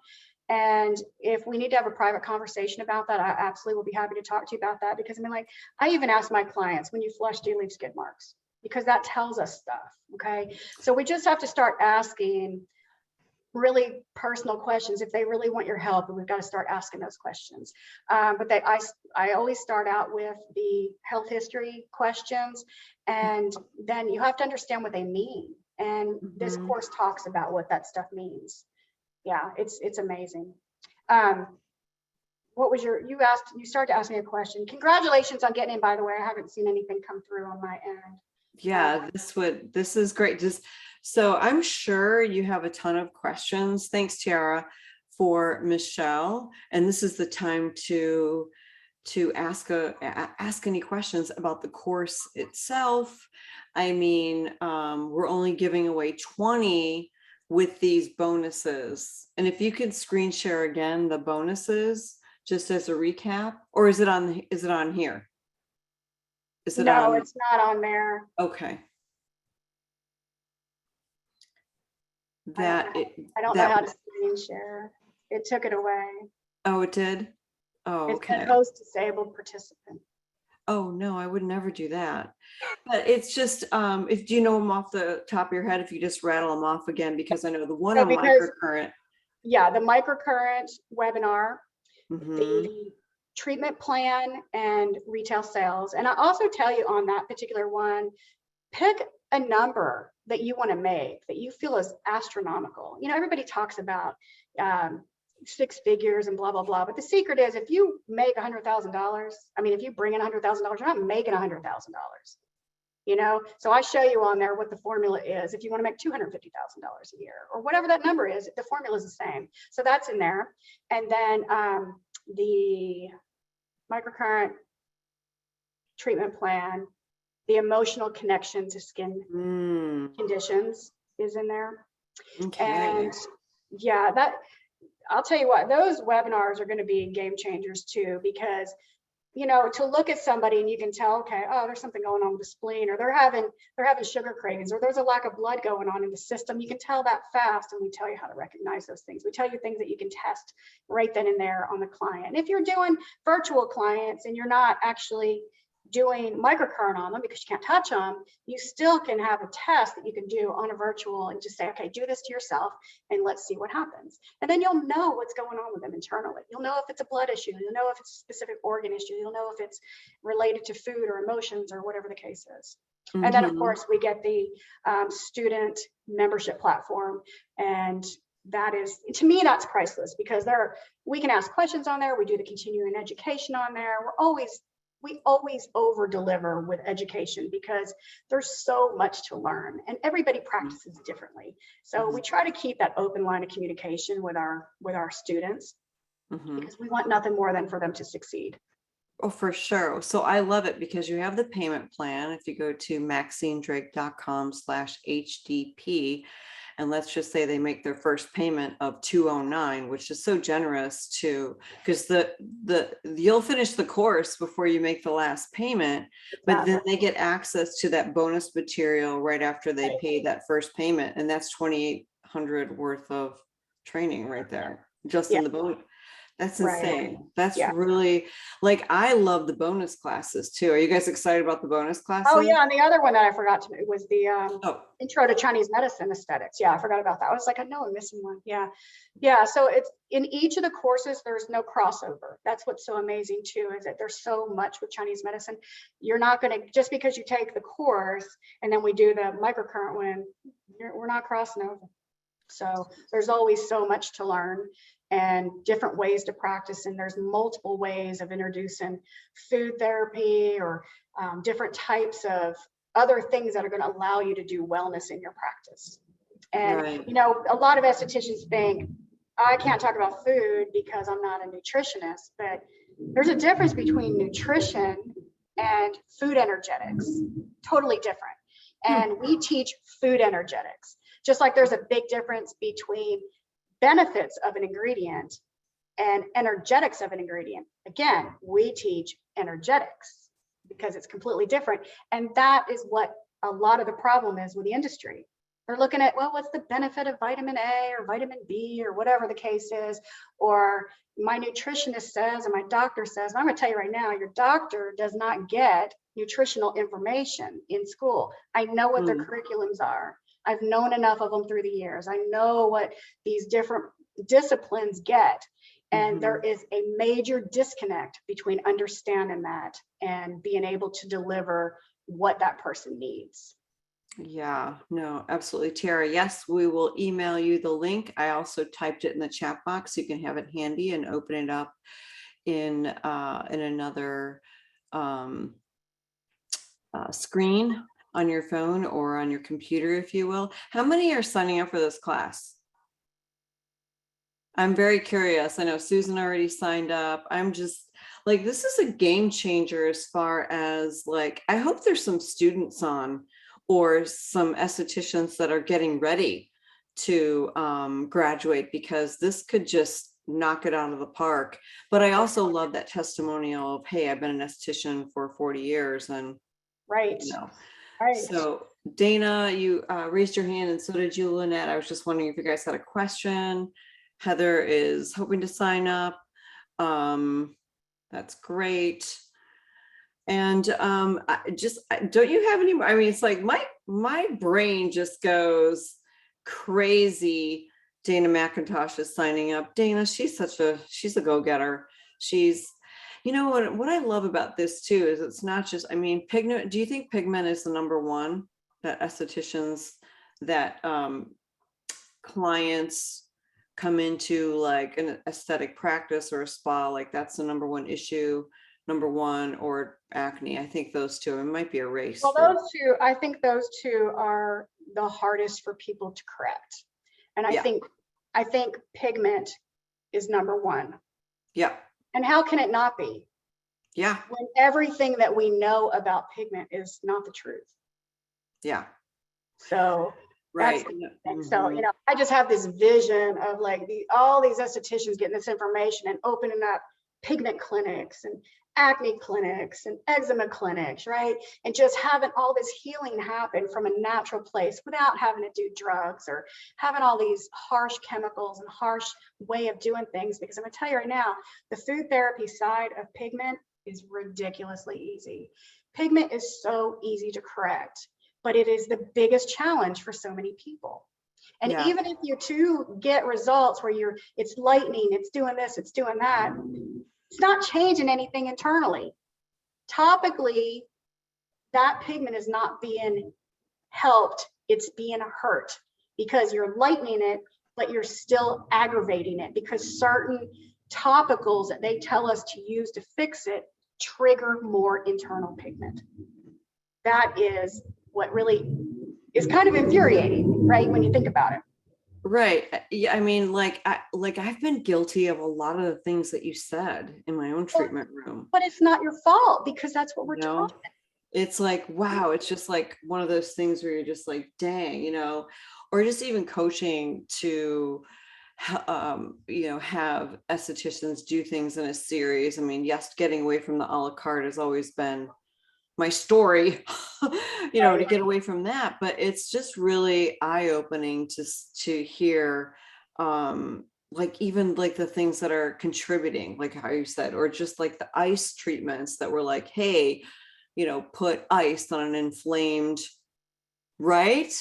And if we need to have a private conversation about that, I absolutely will be happy to talk to you about that, because I mean, like, I even ask my clients, when you flush, do you leave skid marks? Because that tells us stuff. Okay. So we just have to start asking really personal questions, if they really want your help, and we've got to start asking those questions. But I always start out with the health history questions, and then you have to understand what they mean. And this course talks about what that stuff means. Yeah, it's amazing. What was you started to ask me a question. Congratulations on getting in, by the way. I haven't seen anything come through on my end. Yeah, this is great. So I'm sure you have a ton of questions. Thanks, Tiara, for Michelle. And this is the time to ask any questions about the course itself. I mean, we're only giving away 20 with these bonuses. And if you could screen share again the bonuses, just as a recap, or is it on here? Is it No, on? it's not on there. Okay. I don't know how to screen share. It took it away. Oh, it did? Oh, It's okay. a host disabled participant. Oh, no, I would never do that. But it's just, if do you know them off the top of your head, if you just rattle them off again, because I know the one on microcurrent. Yeah, the microcurrent webinar, Mhm. the treatment plan, and retail sales. And I also tell you on that particular one, pick a number that you want to make that you feel is astronomical. You know, everybody talks about 6 figures and blah, blah, blah. But the secret is, if you make $100,000, I mean, if you bring in $100,000, you're not making $100,000. You know, so I show you on there what the formula is. If you want to make $250,000 a year or whatever that number is, the formula is the same. So that's in there. And then the microcurrent treatment plan, the emotional connection to skin conditions is in there. Okay. And yeah, that I'll tell you what, those webinars are going to be game changers too, because you know, to look at somebody and you can tell, okay, oh, there's something going on with the spleen, or they're having sugar cravings, or there's a lack of blood going on in the system. You can tell that fast, and we tell you how to recognize those things. We tell you things that you can test right then and there on the client. And if you're doing virtual clients and you're not actually doing microcurrent on them because you can't touch them, you still can have a test that you can do on a virtual and just say, okay, do this to yourself and let's see what happens. And then you'll know what's going on with them internally. You'll know if it's a blood issue, you'll know if it's a specific organ issue, you'll know if it's related to food or emotions or whatever the case is. And then of course we get the student membership platform, and that is, to me, that's priceless, because we can ask questions on there, we do the continuing education on there. We always over deliver with education because there's so much to learn and everybody practices differently. So we try to keep that open line of communication with our students because we want nothing more than for them to succeed. Oh, for sure. So I love it because you have the payment plan. If you go to maxinedrake.com/HDP, and let's just say they make their first payment of $209, which is so generous too, because you'll finish the course before you make the last payment, but then they get access to that bonus material right after they pay that first payment, and that's $2,800 worth of training right there, just in the bonus. That's insane. Right. That's really, like, I love the bonus classes too. Are you guys excited about the bonus classes? Oh yeah, and the other one that I forgot to was the Intro to Chinese Medicine Aesthetics. Yeah, I forgot about that. I was like, I know I'm missing one. Yeah. So it's in each of the courses, there's no crossover. That's what's so amazing too, is that there's so much with Chinese medicine. You're not going to, just because you take the course and then we do the microcurrent one, we're not crossing over. So there's always so much to learn and different ways to practice. And there's multiple ways of introducing food therapy or different types of other things that are going to allow you to do wellness in your practice. And, you know, a lot of estheticians think, I can't talk about food because I'm not a nutritionist, but there's a difference between nutrition and food energetics, totally different. And we teach food energetics, just like there's a big difference between benefits of an ingredient and energetics of an ingredient. Again, we teach energetics because it's completely different. And that is what a lot of the problem is with the industry. They're looking at, well, what's the benefit of vitamin A or vitamin B or whatever the case is, or my nutritionist says, and my doctor says. I'm going to tell you right now, your doctor does not get nutritional information in school. I know what their curriculums are. I've known enough of them through the years. I know what these different disciplines get. And there is a major disconnect between understanding that and being able to deliver what that person needs. Yeah, no, absolutely. Tara, yes, we will email you the link. I also typed it in the chat box so you can have it handy and open it up in another screen on your phone or on your computer, if you will. How many are signing up for this class? I'm very curious. I know Susan already signed up. I'm just like, this is a game changer as far as like, I hope there's some students on or some estheticians that are getting ready to graduate, because this could just knock it out of the park. But I also love that testimonial of, hey, I've been an esthetician for 40 years and Right. you know. Right. So Dana, you raised your hand, and so did you, Lynette. I was just wondering if you guys had a question. Heather is hoping to sign up. That's great. And don't you have any, I mean, it's like my brain just goes crazy. Dana McIntosh is signing up. Dana, she's a go-getter. She's, you know what I love about this too is it's not just, I mean, Pigment, do you think Pigment is the number one that estheticians, that clients come into like an aesthetic practice or a spa, like that's the number one issue, number one, or acne? I think those two, it might be a race. Well, those two, I think those two are the hardest for people to correct. And I think Pigment is number one. Yeah. And how can it not be? Yeah. When everything that we know about Pigment is not the truth. Yeah. So right. So, you know, I just have this vision of like all these estheticians getting this information and opening up pigment clinics and acne clinics and eczema clinics, right? And just having all this healing happen from a natural place without having to do drugs or having all these harsh chemicals and harsh way of doing things. Because I'm gonna tell you right now, the food therapy side of Pigment is ridiculously easy. Pigment is so easy to correct, but it is the biggest challenge for so many people. And even if you too get results where it's lightening, it's doing this, it's doing that, it's not changing anything internally. Topically, that pigment is not being helped, it's being hurt because you're lightening it, but you're still aggravating it because certain topicals that they tell us to use to fix it trigger more internal pigment. That is what really is kind of infuriating, right? When you think about it. Right. Yeah. I mean, I've been guilty of a lot of the things that you said in my own treatment room. But it's not your fault because that's what we're taught. It's like, wow, it's just like one of those things where you're just like, dang, you know, or just even coaching to, you know, have estheticians do things in a series. I mean, yes, getting away from the a la carte has always been my story, you know, to get away from that, but it's just really eye-opening to hear, like even like the things that are contributing, like how you said, or just like the ice treatments that were like, hey, you know, put ice on an inflamed, right,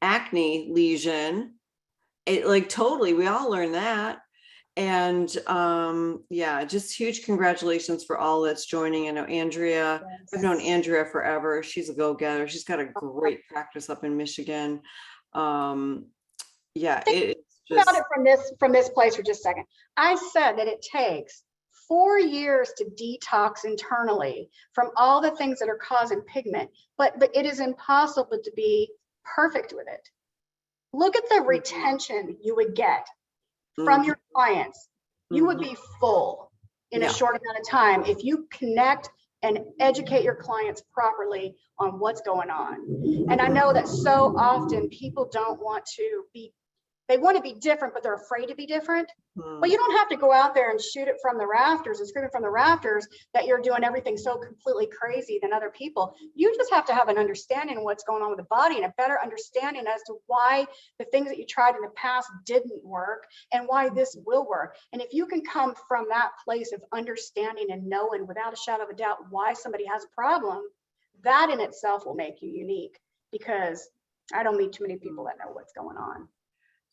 acne lesion. It like totally, we all learned that. And yeah, just huge congratulations for all that's joining. I know Andrea, I've known Andrea forever. She's a go-getter. She's got a great practice up in Michigan. Yeah, it's just about it from this place for just a second. I said that it takes 4 years to detox internally from all the things that are causing pigment, but it is impossible to be perfect with it. Look at the retention you would get from your clients. You would be full in a short amount of time if you connect and educate your clients properly on what's going on. And I know that so often people don't want to be, they want to be different, but they're afraid to be different. But you don't have to go out there and shoot it from the rafters and scream it from the rafters that you're doing everything so completely crazy than other people. You just have to have an understanding of what's going on with the body and a better understanding as to why the things that you tried in the past didn't work and why this will work. And if you can come from that place of understanding and knowing without a shadow of a doubt why somebody has a problem, that in itself will make you unique, because I don't meet too many people that know what's going on.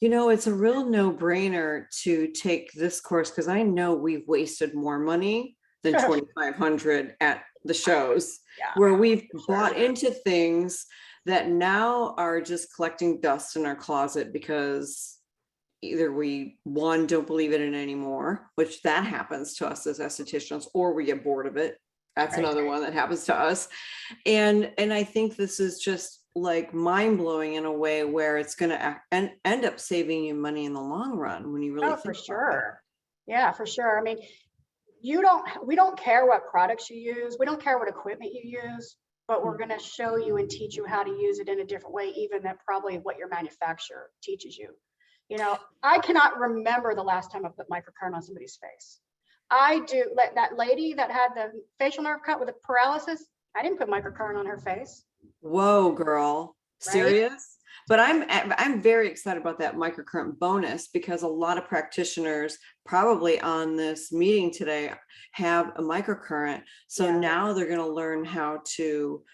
You know, it's a real no-brainer to take this course because I know we've wasted more money than $2,500 at the shows, Yeah, where we've bought into things that now are just collecting dust in our closet because either we, one, don't believe in it anymore, which that happens to us as estheticians, or we get bored of it. That's Right. another one that happens to us. And I think this is just like mind-blowing in a way where it's going to end up saving you money in the long run when you really For think about sure. Yeah, for sure. I mean, we don't care what products you use. We don't care what equipment you use, but we're going to show you and teach you how to use it in a different way, even than probably what your manufacturer teaches you. You know, I cannot remember the last time I put microcurrent on somebody's face. I do. That lady that had the facial nerve cut with the paralysis, I didn't put microcurrent on her face. Whoa, girl, Right? serious? But I'm very excited about that microcurrent bonus because a lot of practitioners probably on this meeting today have a microcurrent. So Yeah. now they're going to learn how to,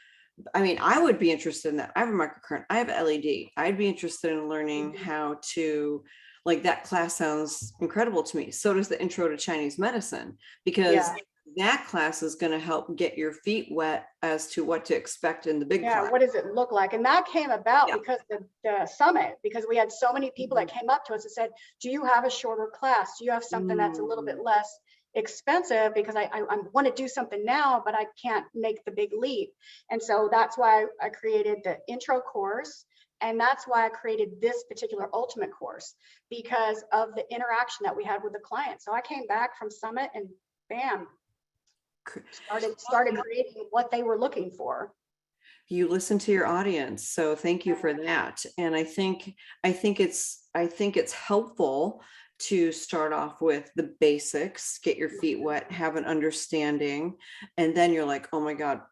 I mean, I would be interested in that. I have a microcurrent, I have LED. I'd be interested in learning how to, like, that class sounds incredible to me. So does the intro to Chinese medicine, because that class is going to help get your feet wet as to what to expect in the big class. What does it look like? And that came about because the summit, because we had so many people that came up to us and said, do you have a shorter class? Do you have something that's a little bit less expensive? Because I want to do something now, but I can't make the big leap. And so that's why I created the intro course. And that's why I created this particular ultimate course, because of the interaction that we had with the client. So I came back from summit and bam, started creating what they were looking for. You listen to your audience, so thank you for that. And I think it's helpful to start off with the basics, get your feet wet, have an understanding, and then you're like, oh my God,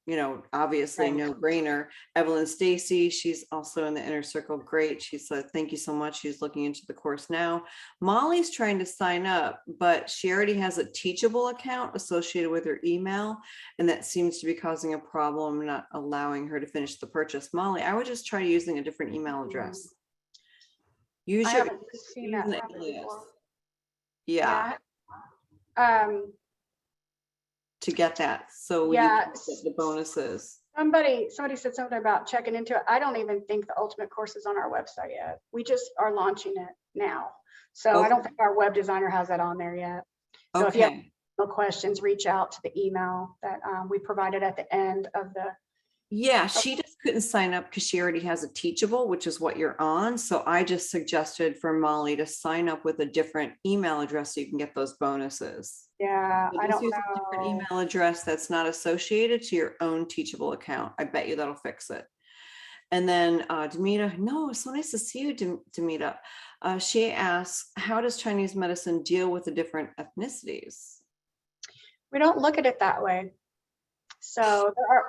you know, obviously no brainer. Evelyn Stacy, she's also in the inner circle. Great. She said, thank you so much. She's looking into the course now. Molly's trying to sign up, but she already has a Teachable account associated with her email. And that seems to be causing a problem, not allowing her to finish the purchase. Molly, I would just try using a different email address. I haven't seen that before. Yeah. To get that, so you can get the bonuses. Somebody said something about checking into it. I don't even think the ultimate course is on our website yet. We just are launching it now, so I don't think our web designer has that on there yet. So if you have no questions, reach out to the email that we provided at the end of the. Yeah, she just couldn't sign up because she already has a Teachable, which is what you're on. So I just suggested for Molly to sign up with a different email address so you can get those bonuses. Yeah, So I don't use know. a different email address that's not associated to your own Teachable account. I bet you that'll fix it. And then Demita, no, it's so nice to see you, Demita. She asks, how does Chinese medicine deal with the different ethnicities? We don't look at it that way. So there are.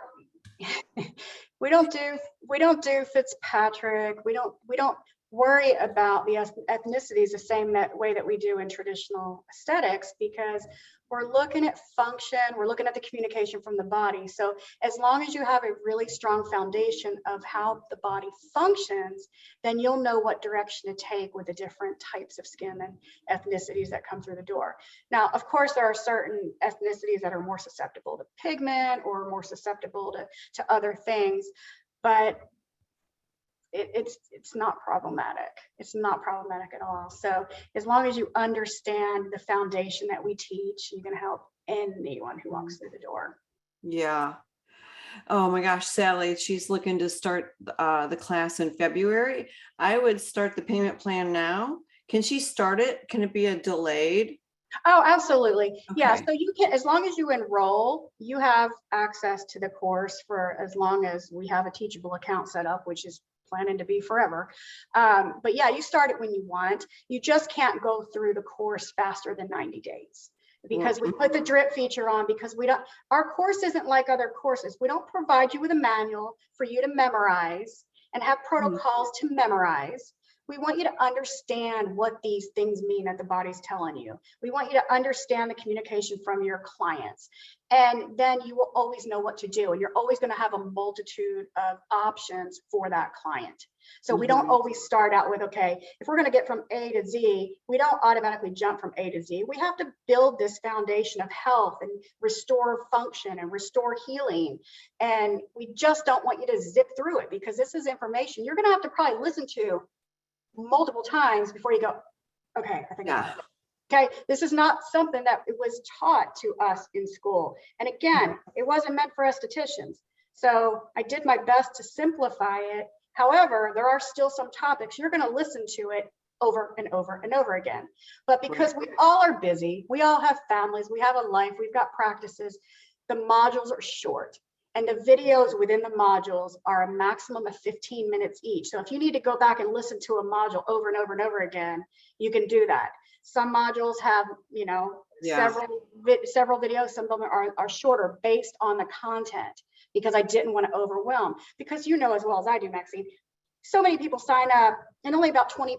we don't do Fitzpatrick. We don't worry about the ethnicities the same way that we do in traditional aesthetics, because we're looking at function, we're looking at the communication from the body. So as long as you have a really strong foundation of how the body functions, then you'll know what direction to take with the different types of skin and ethnicities that come through the door. Now, of course, there are certain ethnicities that are more susceptible to pigment or more susceptible to other things, but it's not problematic. It's not problematic at all. So as long as you understand the foundation that we teach, you can help anyone who walks through the door. Yeah. Oh my gosh, Sally, she's looking to start the class in February. I would start the payment plan now. Can she start it? Can it be a delayed? Oh, absolutely. Okay. Yeah. So you can, as long as you enroll, you have access to the course for as long as we have a Teachable account set up, which is planning to be forever. But yeah, you start it when you want. You just can't go through the course faster than 90 days because we put the drip feature on, because our course isn't like other courses. We don't provide you with a manual for you to memorize and have protocols to memorize. We want you to understand what these things mean that the body's telling you. We want you to understand the communication from your clients. And then you will always know what to do. And you're always going to have a multitude of options for that client. So we don't always start out with, okay, if we're going to get from A to Z, we don't automatically jump from A to Z. We have to build this foundation of health and restore function and restore healing. And we just don't want you to zip through it, because this is information you're going to have to probably listen to multiple times before you go, okay, I think I got it. Okay, this is not something that it was taught to us in school. And again, it wasn't meant for estheticians. So I did my best to simplify it. However, there are still some topics you're going to listen to it over and over and over again. But because we all are busy, we all have families, we have a life, we've got practices, the modules are short. And the videos within the modules are a maximum of 15 minutes each. So if you need to go back and listen to a module over and over and over again, you can do that. Some modules have, you know, several videos. Some of them are shorter based on the content, because I didn't want to overwhelm. Because you know as well as I do, Maxine, so many people sign up and only about 20%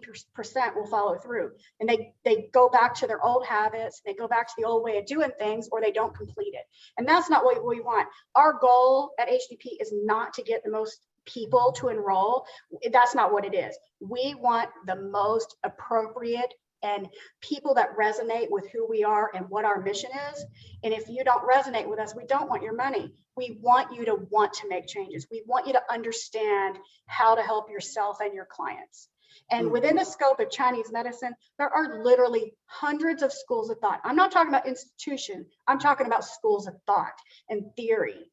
will follow through. And they go back to their old habits, they go back to the old way of doing things, or they don't complete it. And that's not what we want. Our goal at HDP is not to get the most people to enroll. That's not what it is. We want the most appropriate and people that resonate with who we are and what our mission is. And if you don't resonate with us, we don't want your money. We want you to want to make changes. We want you to understand how to help yourself and your clients. And within the scope of Chinese medicine, there are literally hundreds of schools of thought. I'm not talking about institution. I'm talking about schools of thought and theory.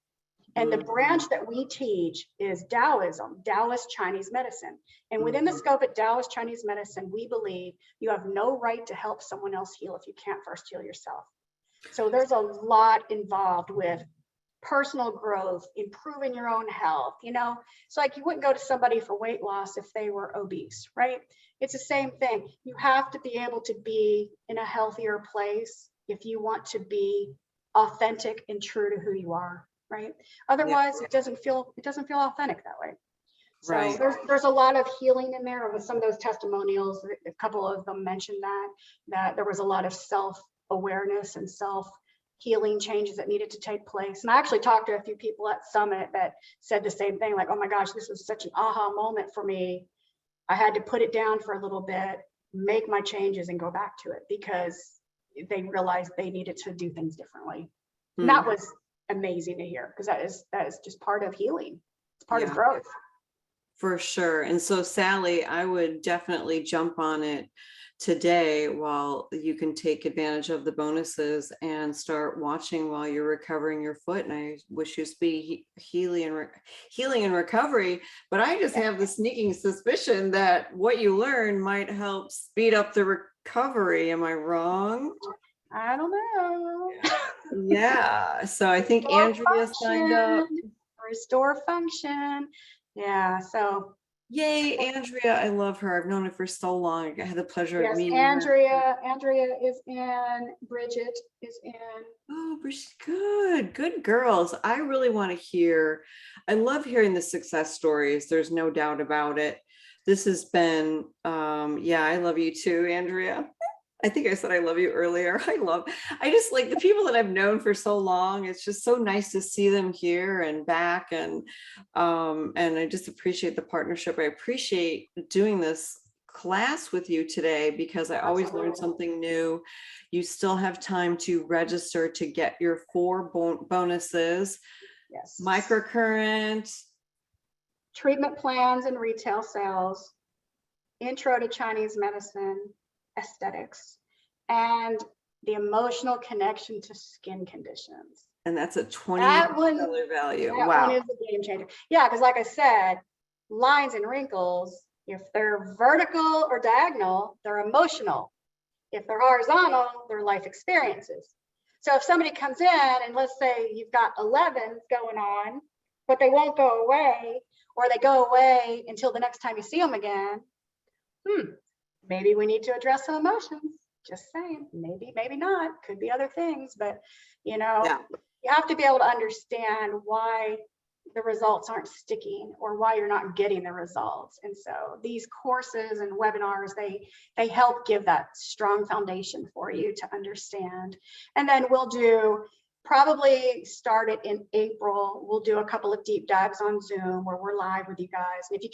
And the branch that we teach is Taoism, Taoist Chinese medicine. And within the scope of Taoist Chinese medicine, we believe you have no right to help someone else heal if you can't first heal yourself. So there's a lot involved with personal growth, improving your own health. You know, it's like you wouldn't go to somebody for weight loss if they were obese, right? It's the same thing. You have to be able to be in a healthier place if you want to be authentic and true to who you are. Right. Otherwise, it doesn't feel authentic that way. So there's a lot of healing in there. With some of those testimonials, a couple of them mentioned that there was a lot of self-awareness and self-healing changes that needed to take place. And I actually talked to a few people at Summit that said the same thing, like, oh my gosh, this was such an aha moment for me. I had to put it down for a little bit, make my changes and go back to it, because they realized they needed to do things differently. And that was amazing to hear, because that is just part of healing. It's part of growth. For sure. And so Sally, I would definitely jump on it today while you can take advantage of the bonuses and start watching while you're recovering your foot. And I wish you speedy healing and recovery, but I just have the sneaking suspicion that what you learn might help speed up the recovery. Am I wrong? I don't know. Yeah. So I think Andrea signed up. Restore function. Yeah. So yay, Andrea. I love her. I've known her for so long. I had the pleasure of meeting her. Andrea is in. Bridget is in. Oh, good girls. I really want to hear. I love hearing the success stories. There's no doubt about it. This has been, I love you too, Andrea. I think I said I love you earlier. I just like the people that I've known for so long. It's just so nice to see them here and back. And I just appreciate the partnership. I appreciate doing this class with you today, because I always learn something new. You still have time to register to get your 4 bonuses. Yes. Microcurrent, treatment plans and retail sales, intro to Chinese medicine, aesthetics, and the emotional connection to skin conditions. And that's a $20 value. That one is a game changer. Yeah, because like I said, lines and wrinkles, if they're vertical or diagonal, they're emotional. If they're horizontal, they're life experiences. So if somebody comes in and let's say you've got 11s going on, but they won't go away, or they go away until the next time you see them again, maybe we need to address some emotions. Just saying, maybe not, could be other things, but you know, you have to be able to understand why the results aren't sticking or why you're not getting the results. And so these courses and webinars, they help give that strong foundation for you to understand. And then we'll do, probably start it in April, we'll do a couple of deep dives on Zoom where we're live with you guys. And if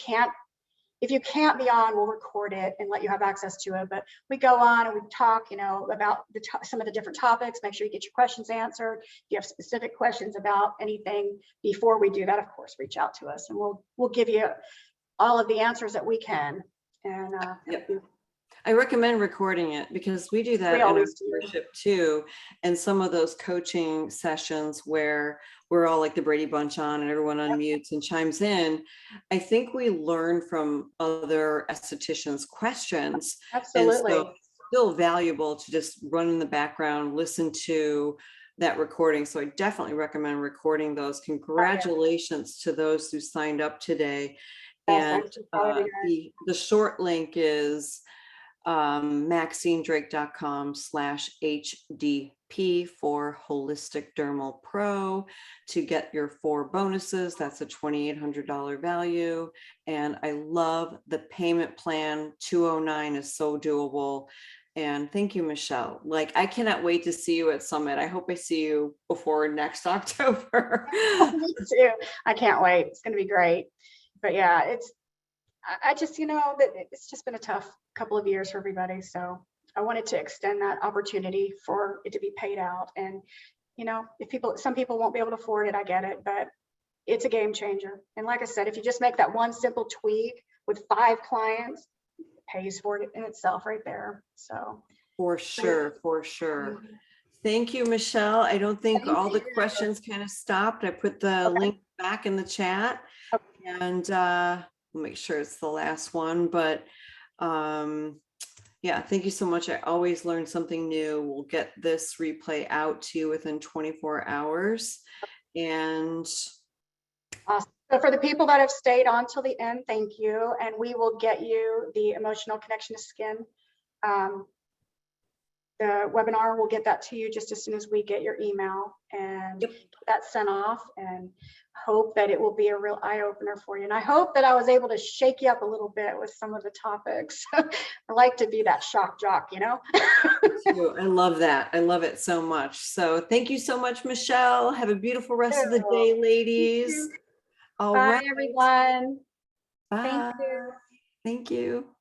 you can't be on, we'll record it and let you have access to it. But we go on and we talk, you know, about some of the different topics. Make sure you get your questions answered. If you have specific questions about anything before we do that, of course, reach out to us and we'll give you all of the answers that we can. And Yep. I recommend recording it because we do that We in our always do. membership too. And some of those coaching sessions where we're all like the Brady Bunch on and everyone unmutes and chimes in, I think we learn from other estheticians' questions. Absolutely. And so it's still valuable to just run in the background, listen to that recording. So I definitely recommend recording those. Congratulations to those who signed up today. Yes, And the short link is maxinedrake.com/HDP for Holistic Dermal Pro to get your 4 bonuses. That's a $2,800 value. And I love the payment plan. $209 is so doable. And thank you, Michelle. Like, I cannot wait to see you at Summit. I hope I see you before next October. Me too. I can't wait. It's going to be great. But yeah, I just, you know, that it's just been a tough couple of years for everybody. So I wanted to extend that opportunity for it to be paid out. And, you know, some people won't be able to afford it, I get it, but it's a game changer. And like I said, if you just make that one simple tweak with 5 clients, it pays for it in itself right there. So for sure. Thank you, Michelle. I don't think all the questions kind of stopped. I put the link back in the chat, and we'll make sure it's the last one. But yeah, thank you so much. I always learn something new. We'll get this replay out to you within 24 hours. And awesome. So for the people that have stayed on till the end, thank you. And we will get you the emotional connection to skin. The webinar, we'll get that to you just as soon as we get your email and get that sent off, and hope that it will be a real eye opener for you. And I hope that I was able to shake you up a little bit with some of the topics. I like to be that shock jock, you know? I love that. I love it so much. So thank you so much, Michelle. Have a beautiful rest of the day, ladies. All Bye, right. everyone. Bye. Thank you. Thank you.